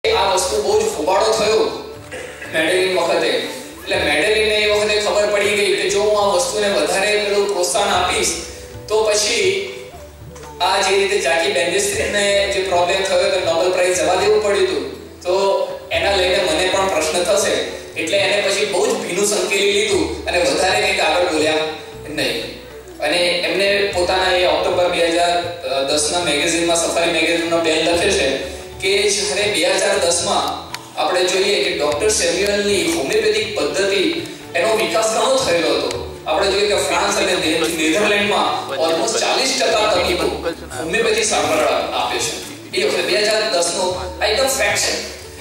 આ વસ્તુ બહુ જ હોબાળો થયો મેડેલિન વખતે. એટલે મેડેલિનને એ વખતે ખબર પડી ગઈ કે જો હું આ વસ્તુને વધારે પેલું પ્રોત્સાહન આપીશ તો પછી આ જે રીતે જાકી બેન્ડિસ્ટ્રીને જે પ્રોબ્લેમ થયો તો નોબેલ પ્રાઇઝ જવા દેવું પડ્યું હતું, તો એના લઈને મને પણ પ્રશ્ન થશે, એટલે એને પછી બહુ જ ભીનું સંકેલી લીધું અને વધારે કંઈક આગળ બોલ્યા નહીં. અને એમને પોતાના એ ઓક્ટોબર 2010ના મેગેઝિનમાં, સફારી મેગેઝિનનો બેન લખે છે કે જ્યારે 2010માં આપણે જોઈએ કે ડોક્ટર સેમ્યુઅલની હોમિયોપેથિક પદ્ધતિ એનો વિકાસ ઘણો થયેલો હતો. આપણે જોઈએ કે ફ્રાન્સ અને નેધરલેન્ડમાં ઓલમોસ્ટ 40% તબીબો હોમિયોપેથી સારવાર આપે છે. એ વખતે 2010નો આ એકદમ ફેક્ટ છે.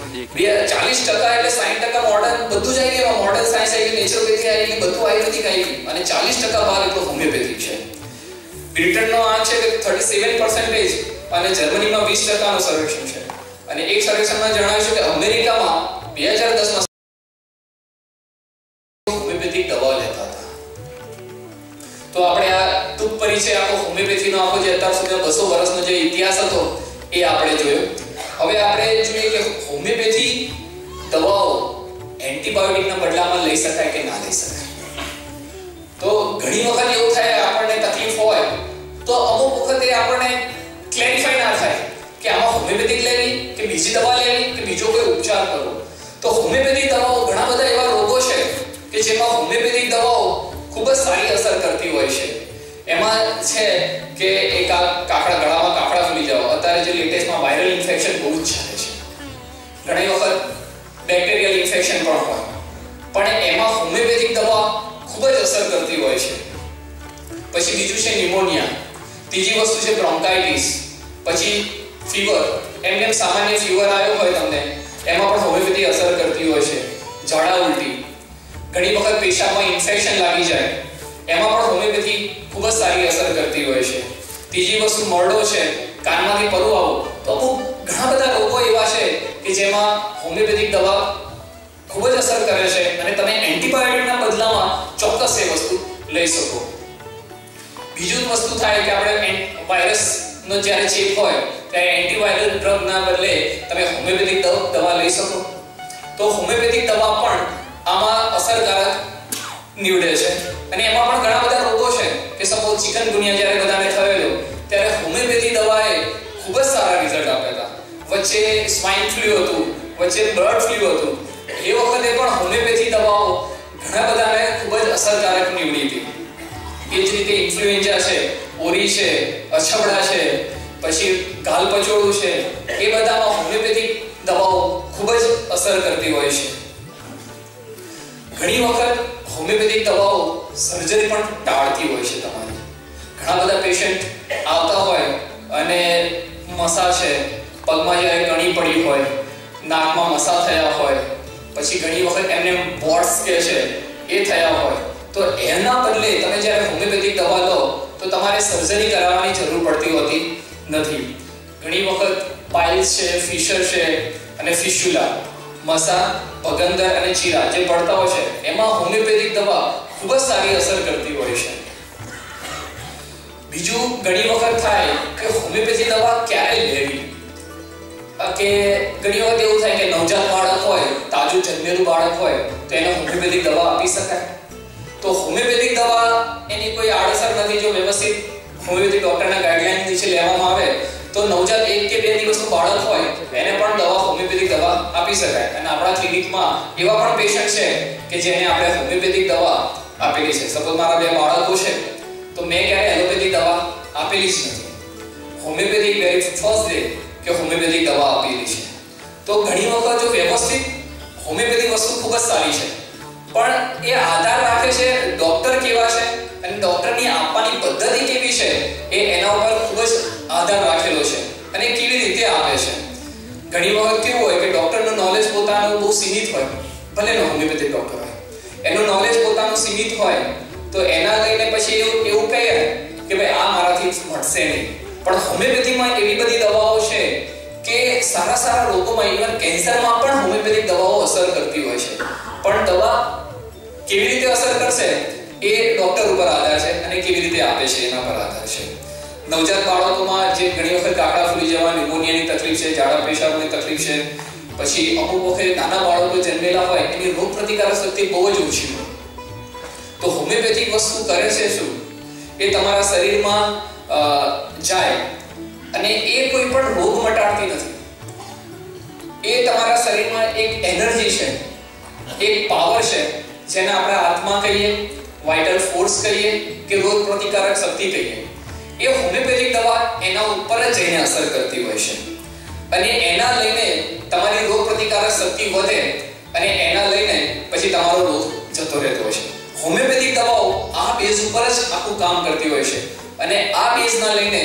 40% એટલે 60% મોડર્ન બધું જ આવી ગયું, મોડર્ન સાયન્સ આવી ગયું, નેચરોપેથી આવી ગયું, બધું આયુર્વેદિક આવી ગયું અને 40% ભાગ એટલો હોમિયોપેથિક છે. બ્રિટનનો આ છે કે 37% અને જર્મનીમાં 20%નું સર્વેક્ષણ છે. અને એક સર્વેક્ષણમાં જણાવ્યું છે કે અમેરિકામાં 2010માં હોમિયોપેથિક દવાઓ લેતા હતા. તો આપણે આ ટૂંક પરિચય આખો હોમિયોપેથીનો આખો જે અત્યાર સુધીનો 200 વર્ષનો જે ઇતિહાસ હતો એ આપણે જોયો. હવે આપણે જોઈએ કે હોમિયોપેથી દવાઓ એન્ટીબાયોટિકના બદલામાં લઈ શકાય કે ના લઈ શકાય. તો ઘણી વખત એવું થાય આપણને તકલીફ હોય તો અમુક વખતે આપણને ક્લેરિફાઈ ના થાય કે આમાં હોમિયોપેથિક લેવી કે બીજી દવા લેવી કે બીજો કોઈ ઉપચાર કરવો. તો હોમિયોપેથિક દવાઓ ઘણા બધા એવા રોગો છે કે જેમાં હોમિયોપેથિક દવાઓ ખૂબ જ સારી અસર કરતી હોય છે. એમાં છે કે એક કાકડા ગળામાં કાકડા ફૂલી જાવ, અત્યારે જે લેટેસ્ટમાં વાયરલ ઇન્ફેક્શન બહુ જ ચાલે છે. ઘણી વખત બેક્ટેરિયલ ઇન્ફેક્શન પણ હોય, પણ એમાં હોમિયોપેથિક દવા ખૂબ જ અસર કરતી હોય છે. પછી બીજું છે ન્યુમોનિયા, ત્રીજી વસ્તુ છે બ્રોન્કાઇટિસ, પછી ફીવર. એમને સામાન્ય ફીવર આવ્યો હોય તમને, એમાં પણ હોમિયોપેથી અસર કરતી હોય છે. ઝાડા ઉલટી, ઘણી વખત પેશાબમાં ઇન્ફેક્શન લાગી જાય, એમાં પણ હોમિયોપેથી ખૂબ જ સારી અસર કરતી હોય છે. ત્રીજી વસ્તુ મરડો છે, કાનમાંથી પરુ આવો. તો અમુક ઘણા બધા રોગો એવા છે કે જેમાં હોમિયોપેથિક દવા ખૂબ જ અસર કરે છે અને તમે એન્ટીબાયોટિકના બદલામાં ચોક્કસ એ વસ્તુ લઈ શકો. બીજું વસ્તુ થાય કે આપણે વાયરસનો જ્યારે ચેપ હોય ત્યારે એન્ટીવાયરલ ડ્રગના બદલે તમે હોમિયોપેથિક દવા લઈ શકો. તો હોમિયોપેથિક દવા પણ આમાં અસરકારક નીવડે છે. અને એમાં પણ ઘણા બધા રોગો છે કે સપોઝ ચિકનગુનિયા જ્યારે બધાને થયેલો ત્યારે હોમિયોપેથી દવાએ ખૂબ જ સારા રિઝલ્ટ આપ્યા હતા. વચ્ચે સ્વાઇન ફ્લૂ હતું, વચ્ચે બર્ડ ફ્લૂ હતું, એ વખતે પણ હોમિયોપેથી દવાઓ ઘણા બધાને ખૂબ જ અસરકારક નીવડી હતી. એ જ રીતે ઇન્ફ્લુએન્ઝા છે, ઓરી છે, અછબડા છે, પછી ગાલપચોળું છે, એ બધામાં હોમિયોપેથિક દવાઓ ખૂબ જ અસર કરતી હોય છે. ઘણી વખત હોમિયોપેથિક દવાઓ સર્જરી પણ ટાળતી હોય છે. તમારી ઘણા બધા પેશન્ટ આવતા હોય અને મસા છે, પગમાં જ્યારે કણી પડી હોય, નાકમાં મસા થયા હોય, પછી ઘણી વખત એમને વોટ્સ કે છે એ થયા હોય, તો એના બદલે તમે જ્યારે હોમિયોપેથિક દવા લો તો તમારે સર્જરી કરાવવાની જરૂર પડતી હોતી નથી. ઘણી વખત પાઇલ્સ છે, ફિશર છે અને ફિસ્યુલા, મસા, પગંદર અને ચીરા જે પડતા હોય છે એમાં હોમિયોપેથિક દવા ખૂબ જ સારી અસર કરતી હોય છે. બીજું ઘણી વખત થાય કે હોમિયોપેથિક દવા ક્યારે લેવી, કે ઘણી વખત એવું થાય કે નવજાત બાળક હોય, તાજું જન્મેલું બાળક હોય તો એને હોમિયોપેથિક દવા આપી શકાય. તો હોમિયોપેથિક દવા એની કોઈ આડઅસર નથી જો વ્યવસ્થિત હોમિયોપેથિક ડોક્ટરના ગાઈડલાઈન નીચે લેવામાં આવે તો નવજાત 1 કે 2 દિવસનું બાળક હોય એને પણ દવા હોમિયોપેથિક દવા આપી શકાય. અને આપણા ક્લિનિકમાં એવા પણ પેશન્ટ છે કે જેને આપણે હોમિયોપેથિક દવા આપેલી છે. સપોઝ મારા 2 બાળકો છે તો મેં ક્યારે એલોપેથિક દવા આપેલી જ નથી. હોમિયોપેથિક વેરી ફર્સ્ટ ડે કે હોમિયોપેથિક દવા આપેલી છે. તો ઘણી વખત જો વ્યવસ્થિત હોમિયોપેથિક વસ્તુ ખૂબ જ સારી છે, પણ એ આધાર રાખે છે ડોક્ટર કેવા છે અને ડોક્ટરની આપવાની પદ્ધતિ કેવી છે, એ એના ઉપર ખૂબ જ આધાર રાખેલો છે અને કેવી રીતે આપે છે. ઘણી વખત કેવું હોય કે ડોક્ટરનું નોલેજ પોતાનું બહુ સીમિત હોય, ભલે હોમિયોપેથિક ડોક્ટર હોય, એનું નોલેજ પોતાનું સીમિત હોય તો એના લઈને પછી એવું કહે કે ભાઈ આ મારાથી મળશે નહીં. પણ હોમિયોપેથીમાં એવી બધી દવાઓ છે કે સારા રોગોમાં, ઇવન કેન્સરમાં પણ હોમિયોપેથિક દવાઓ અસર કરતી હોય છે. પણ દવા કેવી રીતે અસર કરશે એ ડોક્ટર ઉપર આધાર છે અને કેવી રીતે આપે છે એના પર આધાર છે. નવજાત બાળકોમાં જે ઘણી વખત કાકડા ફૂલી જવા, ન્યુમોનિયાની તકલીફ છે, ઝાડા પેશાબની તકલીફ છે, પછી અમુક વખત નાના બાળકો જન્મેલા હોય એની રોગ પ્રતિકારક શક્તિ બહુ જ ઓછી હોય. તો હોમિયોપેથિક વસ્તુ કરે છે શું? એ તમારા શરીરમાં જાય અને એ કોઈ પણ રોગ મટાડતી નથી. એ તમારા શરીરમાં એક એનર્જી છે, એક પાવર છે, જેને આપણે આત્મા કહીએ, વાઇટલ ફોર્સ કહીએ કે રોગ પ્રતિકારક શક્તિ કહીએ. એ હોમિયોપેથિક દવા એના ઉપર જ જઈને અસર કરતી હોય છે અને એના લઈને તમારી રોગ પ્રતિકારક શક્તિ વધે અને એના લઈને પછી તમારો રોગ જતો રહેતો હોય છે. હોમિયોપેથિક દવાઓ આ બેઝ ઉપર જ આખું કામ કરતી હોય છે અને આ બેઝના લઈને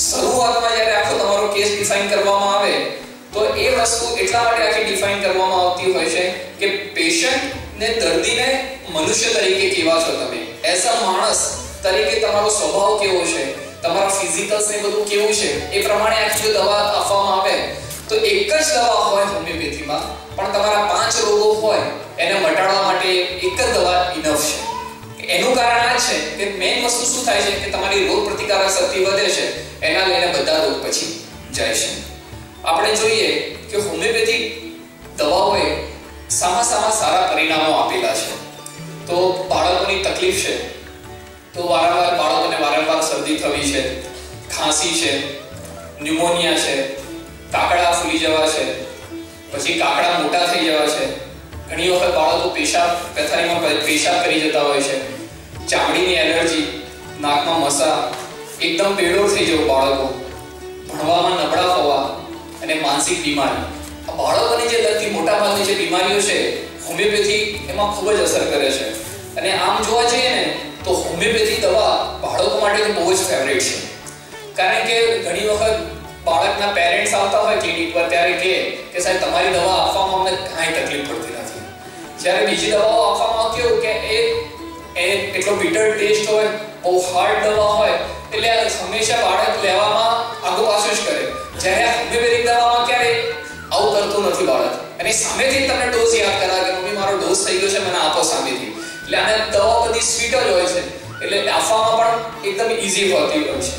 શરૂઆતમાં જ્યારે આખો તમારો કેસ ડિફાઇન કરવામાં આવે તો એ વસ્તુ એટલા માટે આખી ડિફાઇન કરવામાં આવતી હોય છે કે પેશન્ટ ને દર્દીને મનુષ્ય તરીકે કેવા છો તમે, એઝ અ માણસ તરીકે તમારો સ્વભાવ કેવો છે, તમારા ફિઝિકલ્સ ને બધું કેવું છે, એ પ્રમાણે આખી જો દવા આપવામાં આવે તો એક જ દવા હોય હોમિયોપેથીમાં પણ તમારા 5 રોગો હોય એને મટાડવા માટે એક જ દવા ઇનફ છે. એનું કારણ આ છે કે મેઇન વસ્તુ શું થાય છે કે તમારી રોગ પ્રતિકારક શક્તિ વધે છે, એના લઈને બધા રોગ પછી જાય છે. આપણે જોઈએ કે હોમિયોપેથિક દવાઓએ સામા સારા પરિણામો આપેલા છે. તો બાળકોની તકલીફ છે તો વારંવાર શરદી થવી છે, ખાંસી છે, ન્યુમોનિયા છે, કાકડા ફૂલી જવા છે, પછી કાકડા મોટા થઈ જવા છે, ઘણી વખત બાળકો પથારીમાં પેશાબ કરી જતા હોય છે, ચામડીની એલર્જી, નાકમાં મસા, એકદમ બેડોળ થઈ જવું બાળકો, ભણવામાં નબળા હોવા અને માનસિક બીમારી. આ બાળકોની જે લગતી મોટાભાગની જે બીમારીઓ છે હોમિયોપેથી એમાં ખૂબ જ અસર કરે છે. અને આમ જોવા જઈએ ને તો હોમિયોપેથી દવા બાળકો માટે તો બહુ જ ફેવરેટ છે. કારણ કે ઘણી વખત બાળકના પેરેન્ટ્સ આવતા હોય ક્લિનિક પર ત્યારે કહે કે સાહેબ તમારી દવા આપવામાં અમને કાંઈ તકલીફ પડતી નથી. જ્યારે બીજી દવાઓ આપવામાં કેવું કે એ એટલો બીટર ટેસ્ટ હોય, બહુ હાર્ડ દવા હોય એટલે હંમેશા બાળક લેવામાં આગો પાછળ જ કરે. જ્યારે હોમિયોપેથિક દવામાં ક્યારે આવું કરતું નથી બાળક, અને સામેથી તમને ડોઝ યાદ કરાવે કે મમ્મી મારો ડોઝ થઈ ગયો છે, મને આપો સામેથી. એટલે આને દવા બધી સ્વીટ જ હોય છે એટલે આપવામાં પણ એકદમ ઈઝી હોતી હોય છે.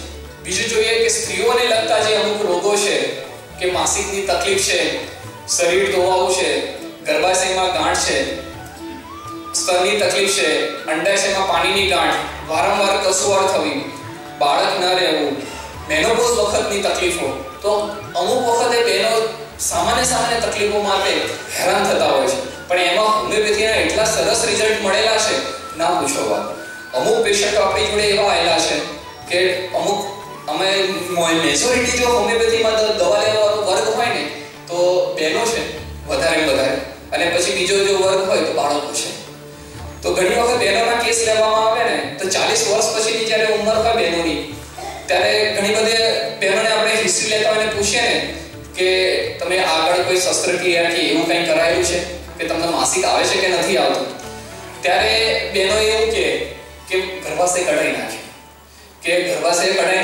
બીજું જોઈએ કે સ્ત્રીઓને લગતા જે અમુક રોગો છે કે માસિકની તકલીફ છે, શરીર ધોવાવું છે, ગર્ભાશયમાં ગાંઠ છે, સ્તનની તકલીફ છે, અંડાશયમાં પાણીની ગાંઠ, વારંવાર કસુવાળ થવી, બાળક ન રહેવું, મેનોપોઝ વખતની તકલીફો, તો અમુક વખતે બહેનો સામાન્ય તકલીફો માટે હેરાન થતા હોય છે. પણ એમાં હોમિયોપેથીના એટલા સરસ રિઝલ્ટ મળેલા છે ના પૂછો વાત. અમુક પેશન્ટો આપણી જોડે એવા આવેલા છે કે અમે મેજોરિટી જો હોમિયોપેથીમાં દવા લેવાનો વર્ગ હોય ને તો બહેનો છે વધારે અને પછી બીજો જો વર્ગ હોય તો બાળકો છે. તો ઘણી વખત બહેનોના કેસ લેવામાં આવે ને તો 40 વર્ષ પછીની જ્યારે ઉંમર હોય બહેનોની ત્યારે ઘણી બધી બહેનોને આપણે હિસ્ટ્રી લેતા હોય પૂછીએ ને કે તમે આગળ કોઈ શસ્ત્રક્રિયા કે એવું કંઈ કરાયેલું છે કે તમને માસિક આવે છે કે નથી આવતું, ત્યારે બહેનો એવું કે ગર્ભાશય કઢાઈ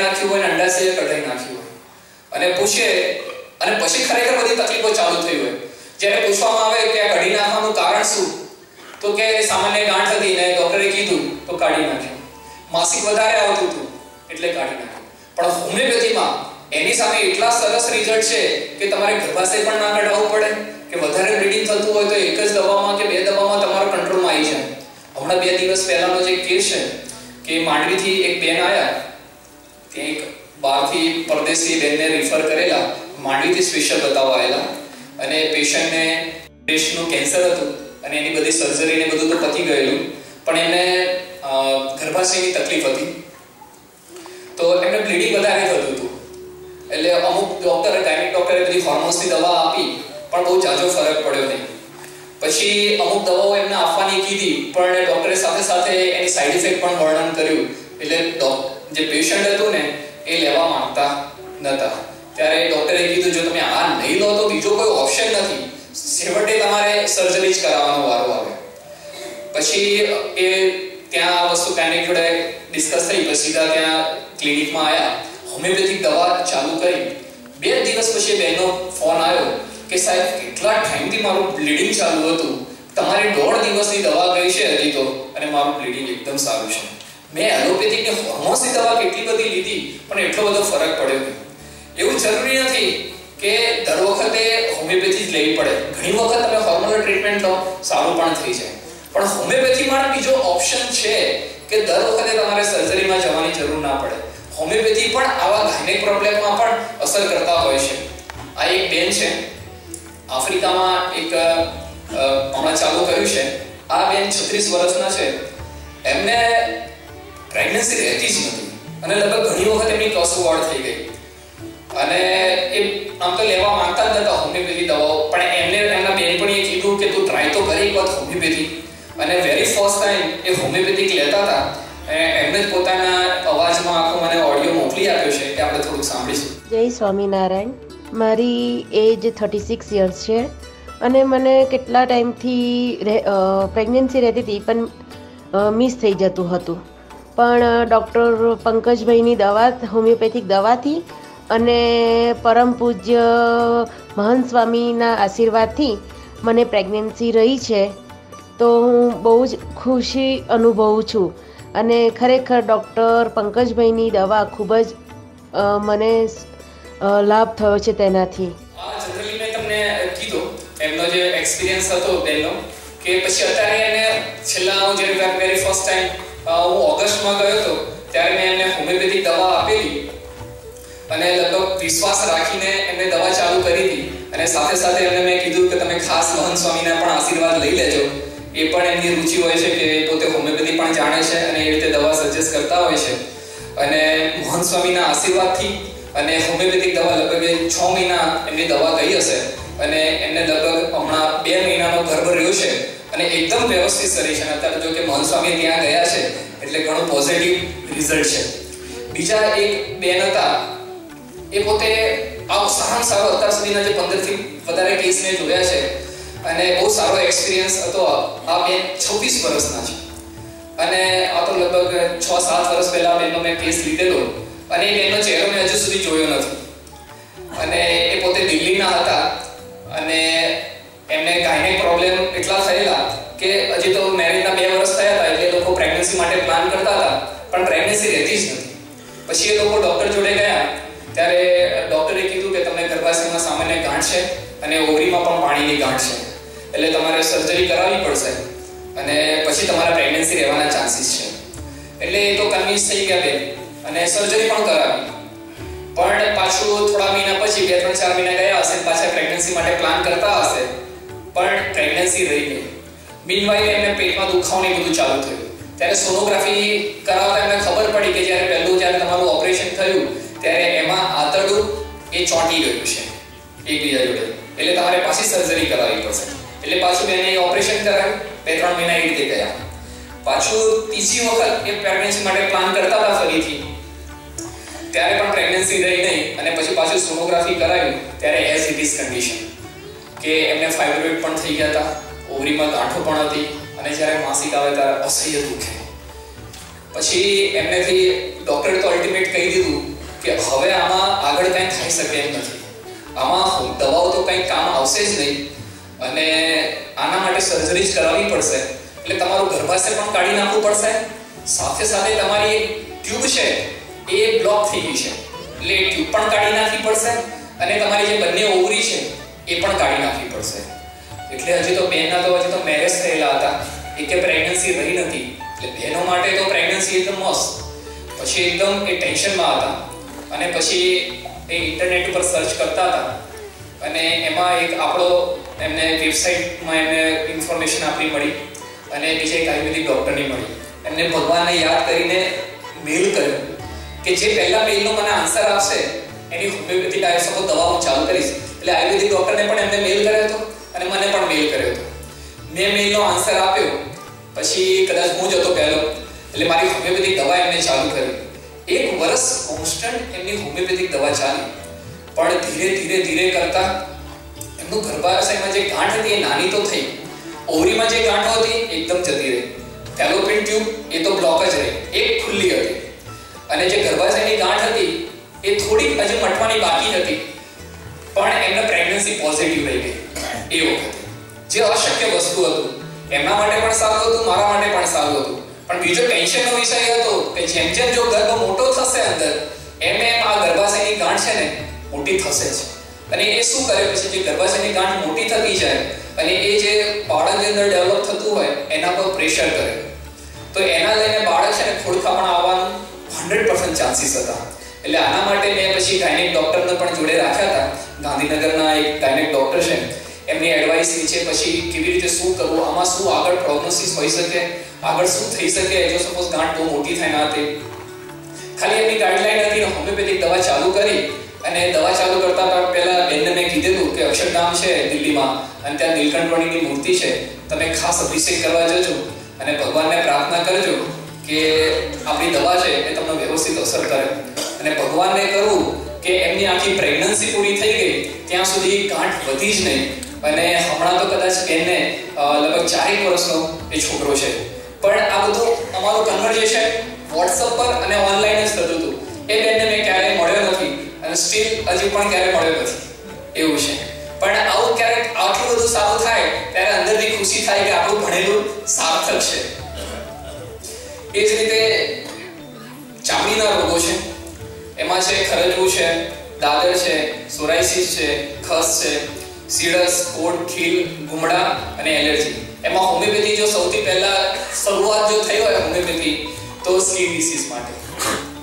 નાખ્યું હોય ને અંડાશય કઢાઈ નાખ્યું હોય અને પૂછે અને પછી ખરેખર બધી તકલીફો ચાલુ થઈ હોય. જ્યારે પૂછવામાં આવે કે આ કઢી નાખવાનું કારણ શું, તો કે સામાન્ય ગાંઠ હતી ને ડોક્ટરે કીધું તો કાઢી નાખ્યું, માસિક વધારે આવતું હતું એટલે કાઢી નાખ્યું. પણ હોમિયોપેથીમાં એની સામે એટલા સરસ રિઝલ્ટ છે કે તમારે ગર્ભાશય પણ ના કઢાવવું પડે કે વધારે બ્લીડિંગ થતું હોય તો એક જ દવામાં કે 2 દવામાં તમારો કંટ્રોલમાં આવી જાય. હમણાં 2 દિવસ પહેલાનો જે કેસ છે કે માંડવીથી એક બેન આવ્યા, ત્યાં એક બહારથી પરદેશી બેનને રિફર કરેલા, માંડવીથી સ્પેશિયલ બતાવવા આવેલા અને પેશન્ટને બ્રેસ્ટનું કેન્સર હતું અને એની બધી સર્જરી ને બધું તો પતી ગયેલું, પણ એમને ગર્ભાશયની તકલીફ હતી તો એમને બ્લીડિંગ વધારે થતું હતું. એટલે અમુક ગાયનેક ડોક્ટરે બધી હોર્મોન્સની દવા આપી પણ બહુ ઝાઝો ફરક પડ્યો નહીં. પછી અમુક દવાઓ એમને આપવાની કીધી પણ ડોક્ટરે સાથે એની સાઈડ ઇફેક્ટ પણ વર્ણન કર્યું. એટલે જે પેશન્ટ હતું ને એ લેવા માંગતા નહોતા. ત્યારે ડોક્ટરે કીધું જો તમે આ નહીં લો તો બીજો કોઈ ઓપ્શન નથી, છેવટે તમારે સર્જરી જ કરાવવાનો વારો આવે. પછી એ ત્યાં આ વસ્તુ ગાયનેક જોડે ડિસ્કસ થઈ, પછી સીધા ત્યાં ક્લિનિકમાં આવ્યા, હોમિયોપેથિક દવા ચાલુ કરી. 2 દિવસ પછી બહેનો ફોન આવ્યો કે સાહેબ કેટલા ટાઈમથી મારું બ્લીડિંગ ચાલુ હતું, તમારી 1.5 દિવસની દવા ગઈ છે હજી તો અને મારું બ્લીડિંગ એકદમ સારું છે. મેં એલોપેથિક ને હોર્મોન્સની દવા કેટલી બધી લીધી પણ એટલો બધો ફરક પડ્યો નહીં. એવું જરૂરી નથી કે દર વખતે હોમિયોપેથી જ લેવી પડે. ઘણી વખત તમે હોર્મોનલ ટ્રીટમેન્ટ લો સારું પણ થઈ જાય, પણ હોમિયોપેથીમાં બીજો ઓપ્શન છે કે દર વખતે તમારે સર્જરીમાં જવાની જરૂર ના પડે. હોમિયોપેથી પણ આવા ગાયનેક પ્રોબ્લેમમાં પણ અસર કરતા હોય છે. આ એક બેન છે આફ્રિકામાં, એક હમણાં ચાલુ કર્યું છે. આ બેન 36 વર્ષના છે. એમને પ્રેગ્નન્સી રહેતી જ નથી અને લગભગ ઘણી વખત એમની કસુવાડ થઈ ગઈ અને એ આમ તો લેવા માંગતા જ નતા હોમિયોપેથી દવાઓ, પણ એમને એમના બેનપણીએ કીધું કે તું ટ્રાય તો કરી એક વખત હોમિયોપેથી, અને વેરી ફર્સ્ટ ટાઈમ એ હોમિયોપેથિક લેતા હતા. એમને જ પોતાના અવાજમાં આખો મને ઓડિયો મોકલી આપ્યો છે કે આપણે થોડુંક સાંભળીશું. જય સ્વામિનારાયણ. મારી એજ 36 યર્સ છે અને મને કેટલા ટાઈમથી પ્રેગ્નન્સી રહેતી હતી પણ મિસ થઈ જતું હતું. પણ ડૉક્ટર પંકજભાઈની દવા, હોમિયોપેથિક દવાથી અને પરમ પૂજ્ય મહંત સ્વામીના આશીર્વાદથી મને પ્રેગ્નન્સી રહી છે. તો હું બહુ જ ખુશી અનુભવું છું અને ખરેખર ડૉક્ટર પંકજભાઈની દવા ખૂબ જ મને લાભ થયો છે તેનાથી. જનરલી મેં તમને કીધું એમનો જે એક્સપિરિયન્સ હતો બેનનો, કે પછી અત્યારે એને છેલ્લા હું જ્યારે વેરી ફર્સ્ટ ટાઈમ હું ઓગસ્ટમાં ગયો હતો ત્યારે મેં એમને હોમિયોપેથિક દવા આપેલી અને લગભગ વિશ્વાસ રાખીને એમને દવા ચાલુ કરી હતી. અને સાથે સાથે એમને મેં કીધું કે તમે ખાસ મહંત સ્વામીના પણ આશીર્વાદ લઈ લેજો. એ પણ એમની રુચિ હોય છે કે પોતે હોમિયોપેથી પણ જાણે છે અને એ રીતે દવા સજેસ્ટ કરતા હોય છે. અને મહંત સ્વામીના આશીર્વાદથી અને હોમિયોપેથિક દવા લગભગ 6 મહિના એમની દવા ગઈ હશે અને એમને લગભગ હમણાં 2 મહિનાનો ગર્ભ રહ્યો છે અને એકદમ વ્યવસ્થિત શરીર છે. અત્યારે જો કે મહંત સ્વામી ત્યાં ગયા છે એટલે ઘણું પોઝિટિવ રિઝલ્ટ છે. બીજા એક બેન હતા, એ પોતે આ સારામાં સારો અત્યાર સુધીના જે 15 થી વધારે કેસને જોયા છે અને બહુ સારો એક્સપિરિયન્સ હતો. આ બેન 26 વર્ષના છે અને આ તો લગભગ 6-7 વર્ષ પહેલા બેનનો મેં કેસ લીધેલો અને એ બેનનો ચહેરો મેં હજુ સુધી જોયો નથી. અને એ પોતે દિલ્હીના હતા અને એમને ગાયનેક પ્રોબ્લેમ એટલા થયેલા કે હજી તો મેરેજના 2 વર્ષ થયા હતા એટલે લોકો પ્રેગ્નન્સી માટે પ્લાન કરતા હતા પણ પ્રેગ્નન્સી રહેતી જ નથી. પછી એ લોકો ડૉક્ટર જોડે ગયા ત્યારે ડૉક્ટરે કીધું કે તમને ગર્ભાશયમાં સામાન્ય ગાંઠ છે અને ઓવરીમાં પણ પાણીની ગાંઠ છે, એટલે તમારે સર્જરી કરાવવી પડશે અને પછી તમારા પ્રેગ્નન્સી રહેવાના ચાન્સીસ છે. એટલે એ તો કન્વિન્સ થઈ ગયા બેન અને સર્જરી પણ કરાવી. પણ પાછું થોડા મહિના પછી 2-3-4 મહિના ગયા હશે પાછા પ્રેગ્નન્સી માટે પ્લાન કરતા હશે પણ પ્રેગ્નન્સી રહી ગઈ. મીનવાઇલ એમને પેટમાં દુખાવો ને બધું ચાલુ થયું. ત્યારે સોનોગ્રાફી કરાવતા એમને ખબર પડી કે જ્યારે તમારું ઓપરેશન થયું ત્યારે એમાં આંતરડું એ ચોંટી ગયું છે એકબીજા જોડે, એટલે તમારે પાછી સર્જરી કરાવવી પડશે. એટલે પાછું બેને ઓપરેશન કરાવ્યું. 2-3 મહિના એ રીતે ગયા. પાછું ત્રીજી વખત એ પ્રેગ્નન્સી માટે પ્લાન કરતા હતા ફરીથી, ત્યારે પણ પ્રેગ્નન્સી રહી નહીં અને પછી પાછું સોનોગ્રાફી કરાવ્યું ત્યારે એઝ ઇટ ઇઝ કન્ડિશન કે એમને ફાઇબ્રોઇડ પણ થઈ ગયા હતા, ઓવરીમાં ગાંઠો પણ હતી અને જ્યારે માસિક આવે ત્યારે અસહ્ય દુખે. પછી એમનેથી ડૉક્ટરે તો અલ્ટિમેટ કહી દીધું કે હવે આમાં આગળ કંઈ થઈ શકે એમ નથી, આમાં દવાઓ તો કંઈ કામ આવશે જ નહીં અને આના માટે સર્જરી જ કરાવવી પડશે. એટલે તમારું ગર્ભાશય પણ કાઢી નાખવું પડશે, સાથે સાથે તમારી એક ટ્યુબ છે એ બ્લોક થઈ ગઈ છે એટલે એ ટ્યુબ પણ કાઢી નાખવી પડશે અને તમારી જે બંને ઓવરી છે એ પણ કાઢી નાખવી પડશે. એટલે હજી તો બેનના તો મેરેજ થયેલા હતા, એક પ્રેગ્નન્સી રહી નથી. એટલે બહેનો માટે તો પ્રેગ્નન્સી એકદમ મસ્ત. પછી એકદમ એ ટેન્શનમાં હતા અને પછી એ ઇન્ટરનેટ ઉપર સર્ચ કરતા હતા અને એમાં એક આપણો એમને વેબસાઇટમાં એમને ઇન્ફોર્મેશન આપણી મળી અને બીજા એક આયુર્વેદિક ડૉક્ટરની મળી. એમને ભગવાનને યાદ કરીને મેલ કર્યો કે જે પહેલા મેલનો મને આન્સર આપશે એની હોમિયોપેથિક આયુર્વેદ દવા હું ચાલુ કરીશ. એટલે આયુર્વેદિક ડૉક્ટરને પણ એમને મેલ કર્યો હતો અને મને પણ મેલ કર્યો હતો. મેં મેલનો આન્સર આપ્યો પછી કદાચ હું જ હતો પહેલો, એટલે મારી હોમિયોપેથિક દવા એમને ચાલુ કરી. 1 વર્ષ કોન્સ્ટન્ટ એમની હોમિયોપેથિક દવા ચાલી, પણ ધીરે કરતા એમનું ગર્ભાશયમાં જે ગાંઠ હતી એ નાની તો થઈ, ઓવરીમાં જે ગાંઠો હતી એકદમ જતી રહી, ફેલોપિયન ટ્યુબ એ તો બ્લોક જ રહી, એક ખુલ્લી હતી અને જે ગર્ભાશયની ગાંઠ હતી એ થોડીક હજી મટવાની બાકી હતી પણ એમને પ્રેગ્નન્સી પોઝિટિવ રહી ગઈ. એ વખતે જે અશક્ય વસ્તુ હતું એમના માટે પણ સારું હતું, મારા માટે પણ સારું હતું. પણ બીજો ટેન્શનનો વિષય હતો કે જેમ જો ગર્ભ મોટો થશે અંદર એમ આ ગર્ભાશયની ગાંઠ છે ને મોટી થશે જ અને એ શું કરે પછી જે ગર્ભાશયની ગાંઠ મોટી થતી જાય અને એ જે બાળકની અંદર ડેવલપ થતું હોય એના પર પ્રેશર કરે તો એના લઈને બાળક છે ને ખોડખાપણ આવવાનું 100% ચાન્સીસ હતા. એટલે આના માટે મેં પછી ગાયનેક ડોક્ટરને પણ જોડે રાખ્યા હતા. ગાંધીનગરના એક ગાયનેક ડોક્ટર છે, એમની એડવાઇસ નીચે પછી કેવી રીતે શું કરવું, આમાં શું આગળ પ્રોગ્નોસિસ હોઈ શકે, આગળ શું થઈ શકે જો સપોઝ ગાંઠ બહુ મોટી થાય ના તે. ખાલી એમની ગાઈડલાઈન હતી ને હોમિયોપેથિક દવા ચાલુ કરી. અને દવા ચાલુ કરતા પહેલા બેનને મેં કીધેલું કે અક્ષરધામ છે દિલ્હીમાં અને ત્યાં નીલકંઠવણીની મૂર્તિ છે, તમે ખાસ અભિષેક કરવા જજો અને ભગવાનને પ્રાર્થના કરજો કે આપણી દવા છે એ તમને વ્યવસ્થિત અસર કરે. અને ભગવાનને કરું કે એમની આખી પ્રેગ્નન્સી પૂરી થઈ ગઈ ત્યાં સુધી ગાંઠ વધી જ નહીં. અને હમણાં તો કદાચ બેનને લગભગ 4 વર્ષનો એ છોકરો છે. પણ આ બધું અમારું કન્વર્ઝેશન વોટ્સઅપ પર અને ઓનલાઈન જ થતું હતું. એ બેનને મેં ક્યારેય મળ્યો નથી અને સ્ટીલ હજી પણ ક્યારેય મળ્યો નથી એવું છે. પણ આવું ક્યારેક આટલું બધું સારું થાય ત્યારે અંદરથી ખુશી થાય કે આપણું ભણેલું સાર્થક છે. એ જ રીતે ચામડીના રોગો છે, એમાં છે ખરજવું છે, દાદર છે, સોરાયસિસ છે, ખસ છે, સીડસ, કોડ, ખીલ, ગુમડા અને એલર્જી. એમાં હોમિયોપેથી જો સૌથી પહેલા શરૂઆત જો થઈ હોય હોમિયોપેથી તો સ્કિન ડિસીઝ માટે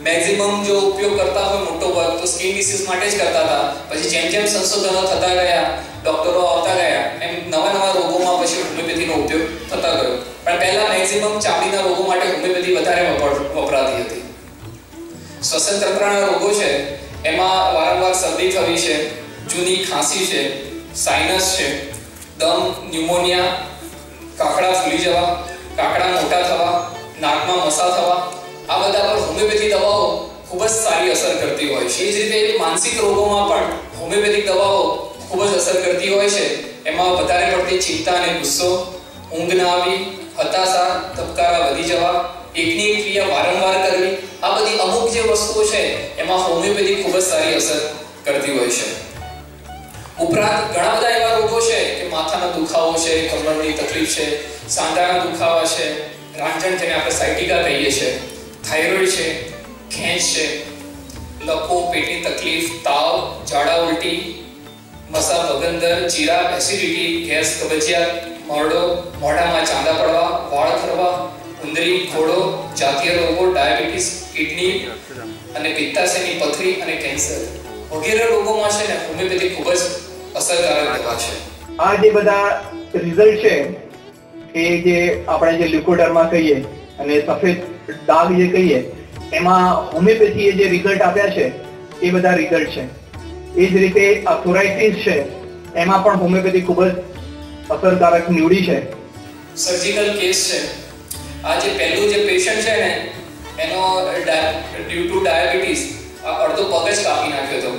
મેક્સિમમ જો ઉપયોગ કરતા હોય મોટો વર્ગ તો સ્કિન ડિસીઝ માટે જ કરતા હતા. પછી જેમ જેમ સંશોધનો થતા ગયા, ડોક્ટરો આવતા ગયા, એમ નવા નવા રોગોમાં પછી હોમિયોપેથીનો ઉપયોગ થતા ગયો. પણ પહેલા મેક્સિમમ ચામડીના રોગો માટે હોમિયોપેથી વધારે વપરાતી હતી. શ્વસન તંત્રના રોગો છે, એમાં વારંવાર શરદી થવી છે, જૂની ખાંસી છે, સાઇનસ છે, દમ, ન્યુમોનિયા, કાકડા ફૂલી જવા, કાકડા મોટા થવા, નાકમાં મસા થવા, આ બધા પર હોમિયોપેથી દવાઓ ખૂબ જ સારી અસર કરતી હોય છે. એ જ રીતે માનસિક રોગોમાં પણ હોમિયોપેથિક દવાઓ ખૂબ જ અસર કરતી હોય છે. એમાં વધારે પડતી ચિંતા અને ગુસ્સો, ઊંઘ ના આવી, હતાશા, ધબકારા વધી જવા, એકની એક ક્રિયા વારંવાર કરવી, આ બધી અમુક જે વસ્તુઓ છે એમાં હોમિયોપેથી ખૂબ જ સારી અસર કરતી હોય છે. ઉપરાંત ઘણા બધા એવા રોગો છે કે માથાનો દુખાવો છે, કમરની તકલીફ છે, સાંધાના દુખાવા છે, રાંજણ જેને આપણે સાયટિકા કહીએ છીએ, થાઇરોઇડ છે, ખેંચ છે, લકવો, પેટની તકલીફ, તાવ, ઝાડા ઉલટી, મસા, બગંદર, ચીરા, એસિડિટી, ગેસ, કબજિયાત, મરડો, મોઢામાં ચાંદા પડવા, વાળ ખરવા, ઉંદરી, ઘોડો, જાતીય રોગો, ડાયાબિટીસ, કિડની અને પિત્તાશયની પથરી અને કેન્સર વગેરે રોગોમાં છે ને હોમિયોપેથી ખૂબ જ અસરકારક દવા છે. આ જે બધા રિઝલ્ટ છે એ જે આપણે જે લ્યુકોડર્મા કહીએ અને સફેદ ડાઘ જે કહીએ એમાં હોમિયોપેથીએ જે રિઝલ્ટ આપ્યા છે એ બધા રિઝલ્ટ છે. એ જ રીતે આ સોરાયસિસ છે એમાં પણ હોમિયોપેથી ખૂબ જ અસરકારક નીવડી છે. સર્જિકલ કેસ છે. આ જે પહેલું જે પેશન્ટ છે ને એનો ડ્યુ ટુ ડાયાબિટીસ અડધો પગ જ કાપી નાખ્યો હતો.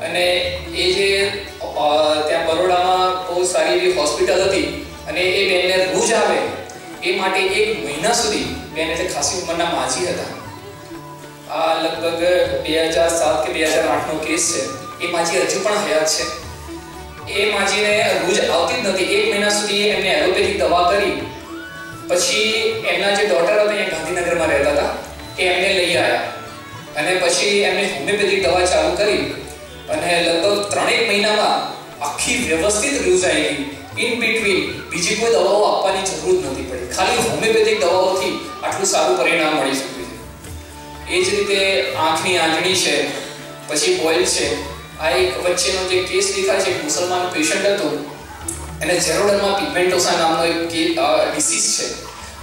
અને એ જે ત્યાં બરોડામાં બહુ સારી એવી હોસ્પિટલ હતી અને એ બેનને રોજ આવે એ માટે 1 મહિના સુધી બેન એટલે ખાસી ઉંમરના માજી હતા. આ લગભગ 2007 કે 2008 નો કેસ છે. એ માજી હજુ પણ હયાત છે. એ માજીને રોજ આવતી જ નથી. 1 મહિના સુધી એમને એલોપેથિક દવા કરી. પછી એમના જે ડોટર હતા એ ગાંધીનગરમાં રહેતા હતા એ એમને લઈ આવ્યા અને પછી એમને હોમિયોપેથિક દવા ચાલુ કરી અને લગભગ 3 મહિનામાં આખી વ્યવસ્થિત રૂઝ આવી ગઈ. ઇન બિટવીન બીજી કોઈ દવાઓ આપવાની જરૂર નથી પડી. ખાલી હોમિયોપેથિક દવાઓથી આટલું સારું પરિણામ મળી શક્યું છે. એ જ રીતે આંખની આંજણી છે, પછી બોઇલ છે. આ એક વચ્ચેનો જે કેસ દેખાય છે, એક મુસલમાન પેશન્ટ હતો, એને ઝેરોડર્મા પિગમેન્ટોસા નામનો એક ડિસીઝ છે.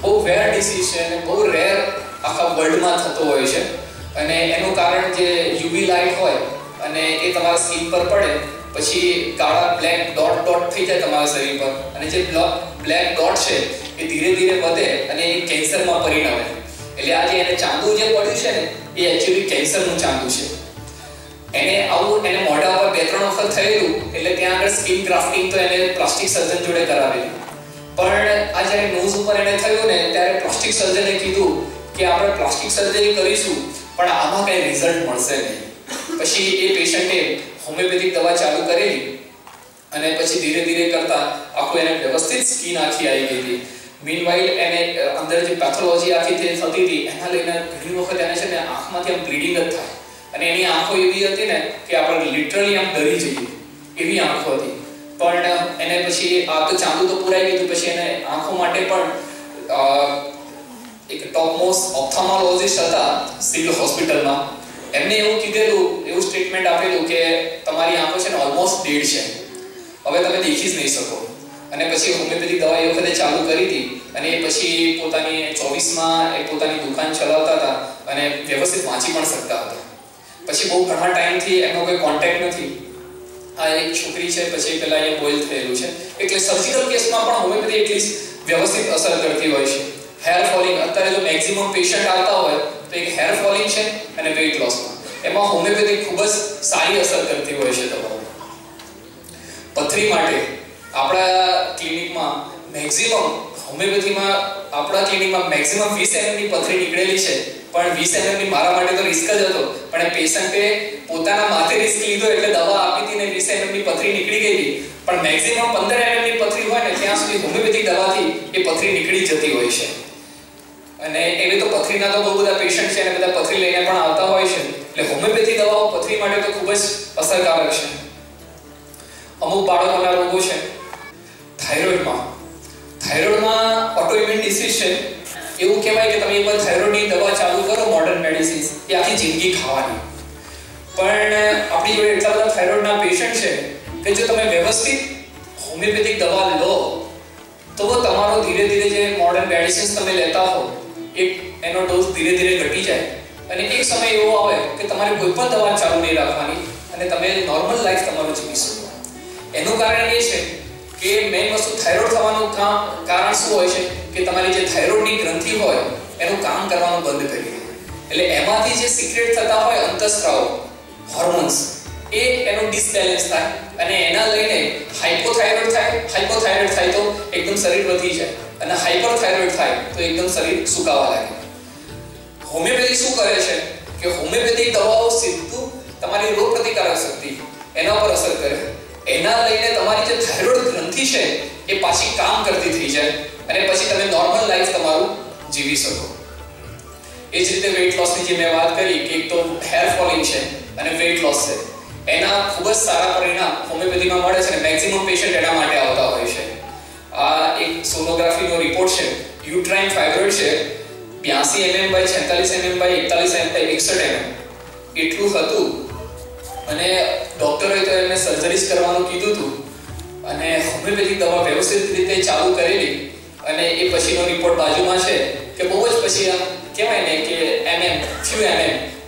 બહુ રેર ડિસીઝ છે અને બહુ રેર આખા વર્લ્ડમાં થતો હોય છે. અને એનું કારણ જે યુવી લાઇટ હોય અને એ તમારા સ્કિન પર પડે પછી કાળા બ્લેક ડોટ થઈ જાય તમારા શરીર પર અને જે બ્લેક ડોટ છે એ ધીરે ધીરે વધે અને એ કેન્સરમાં પરિણમે. એટલે આ જે એને ચાંદુ જે પડ્યું છે ને એ એકચ્યુઅલી કેન્સરનું ચાંદુ છે. એને મોઢા પર 2-3 વખત થયેલું એટલે ત્યાં આગળ સ્કિન ગ્રાફ્ટિંગ તો એને પ્લાસ્ટિક સર્જન જોડે કરાવેલું. પણ આ જ્યારે નોઝ ઉપર એને થયું ને ત્યારે પ્લાસ્ટિક સર્જને કીધું કે આપણે પ્લાસ્ટિક સર્જરી કરીશું પણ આમાં કંઈ રિઝલ્ટ મળશે નહીં. પછી એ પેશન્ટે હોમિયોપેથિક દવા ચાલુ કરેલી અને પછી ધીરે ધીરે કરતા આખું એને વ્યવસ્થિત સ્કિન આખી આવી ગઈ હતી. મીનવાઇલ એને અંદર જે પેથોલોજી આખી થતી હતી એના લઈને ઘણી વખત એને છે ને આંખમાંથી આમ બ્લીડિંગ જ થાય અને એની આંખો એવી હતી ને કે આપણે લિટરલી આમ ડરી જઈએ એવી આંખો હતી. પણ એને પછી આ તો ચાંદુ તો પુરાઈ ગયું. પછી એને આંખો માટે પણ એક ટોપ મોસ્ટ ઓપ્થોમોલોજિસ્ટ હતા સિવિલ હોસ્પિટલમાં. એમને એવું કીધેલું, એવું સ્ટેટમેન્ટ આપેલું કે તમારી આંખો છે ને ઓલમોસ્ટ ડેડ છે, હવે તમે દેખી જ નહીં શકો. અને પછી હોમિયોપેથિક દવા એ વખતે ચાલુ કરી હતી અને પછી પોતાની 24માં એ પોતાની દુકાન ચલાવતા હતા અને વ્યવસ્થિત વાંચી પણ શકતા હતા. પછી બહુ ઘણા ટાઈમથી એમનો કોઈ કોન્ટેક્ટ નથી. આ એક છોકરી છે, પછી પેલા અહીંયા બોઇલ થયેલું છે. એટલે સર્જિકલ કેસમાં પણ હોમિયોપેથી એટલી વ્યવસ્થિત અસર કરતી હોય છે. હેર ફોલિંગ અત્યારે જો મેક્સિમમ પેશન્ટ આવતા હોય તો એક હેર ફોલિંગ છે અને વેઇટ લોસમાં, એમાં હોમિયોપેથી ખૂબ જ સારી અસર કરતી હોય છે દવાઓ. પથરી માટે આપણા ક્લિનિકમાં મેક્સિમમ હોમિયોપેથીમાં આપણા ક્લિનિકમાં મેક્સિમમ 20 mm ની પથરી નીકળેલી છે. પણ 20 mm ની મારા માટે તો રિસ્ક જ હતો, પણ એ પેશન્ટે પોતાના માથે રિસ્ક લીધો એટલે દવા આપી હતી ને 20 mm ની પથરી નીકળી ગઈ હતી. પણ મેક્સિમમ 15 mm ની પથરી હોય ને ત્યાં સુધી હોમિયોપેથિક દવાથી એ પથરી નીકળી જતી હોય છે. અને એવી તો પથરીના તો બહુ બધા પેશન્ટ છે અને બધા પથરી લઈને પણ આવતા હોય છે. એટલે હોમિયોપેથિક દવાઓ પથરી માટે તો ખૂબ જ અસરકારક છે. અમુક બાળકોના રોગો છે. થાઇરોઇડમાં ઓટોઇમ્યુન ડિસીઝ છે. એવું કહેવાય કે તમે એકવાર થાઇરોઇડની દવા ચાલુ કરો મોડર્ન મેડિસિન્સ, એ આખી જિંદગી ખાવાની. પણ આપણી જોડે એટલા બધા થાઇરોઇડના પેશન્ટ છે કે જો તમે વ્યવસ્થિત હોમિયોપેથિક દવા લો તો તમારો ધીરે ધીરે જે મોડર્ન મેડિસિન્સ તમે લેતા હો એનો ડોઝ ધીરે ધીરે ઘટી જાય અને એક સમય એવો આવે કે તમારે કોઈ પણ દવા ચાલુ નહીં રાખવાની અને તમે નોર્મલ લાઈફ તમારું જીવી શકો. એનું કારણ એ છે કે મેઇન વસ્તુ થાઇરોઇડ થવાનું કારણ શું હોય છે કે તમારી જે થાઇરોઇડની ગ્રંથિ હોય એનું કામ કરવાનું બંધ કરી દે. એટલે એમાંથી જે સિક્રેટ થતા હોય અંતઃસ્ત્રાવો હોર્મોન્સ એનું ડિસબેલેન્સ થાય અને એના લઈને હાઇપોથાઇરોઇડ થાય તો એકદમ શરીર વધી જાય અને હાઇપરથાઇરોઇડ થાય તો એકદમ શરીર સુકાવા લાગે. હોમિયોપેથી શું કરે છે કે હોમિયોપેથિક દવાઓ સીધું તમારી રોગ પ્રતિકારક શક્તિ એના પર અસર કરે. એના લઈને તમારી જે થાઇરોઇડ ગ્રંથિ છે એ પાછી કામ કરતી થઈ જાય અને પછી તમે નોર્મલ લાઈફ તમારું જીવી શકો. એ જ રીતે વેઇટ લોસની જે મેં વાત કરી કે એક તો હેર ફોલિંગ છે અને વેઇટ લોસ છે, એના ખૂબ જ સારા પરિણામ હોમિયોપેથીમાં મળે છે અને મેક્સિમમ પેશન્ટ એના માટે આવતા હોય છે. આ એક સોનોગ્રાફીનો રિપોર્ટ છે. યુટ્રાઇન ફાઇબ્રોઇડ છે 82 mm by 46 mm by 41 mm 61 mm એટલું હતું અને ડોક્ટરે તો એમને સર્જરીસ કરવાનું કીધું હતું અને હોમિયોપેથિક દવા વ્યવસ્થિત રીતે ચાલુ કરેલી અને એ પછીનો રિપોર્ટ બાજુમાં છે કે બહુ જ પછી આમ કહેવાય ને કે few mm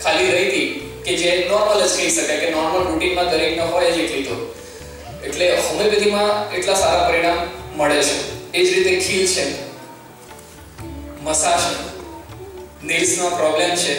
ખાલી રહી હતી કે જે નોર્મલ જ કહી શકાય કે નોર્મલ રૂટીનમાં દરેકને હોય જ એટલી તો. એટલે હોમિયોપેથીમાં એટલા સારા પરિણામ મળે છે. એ જ રીતે ખીલ છે, મસાજ, નેલ્સનો પ્રોબ્લેમ છે,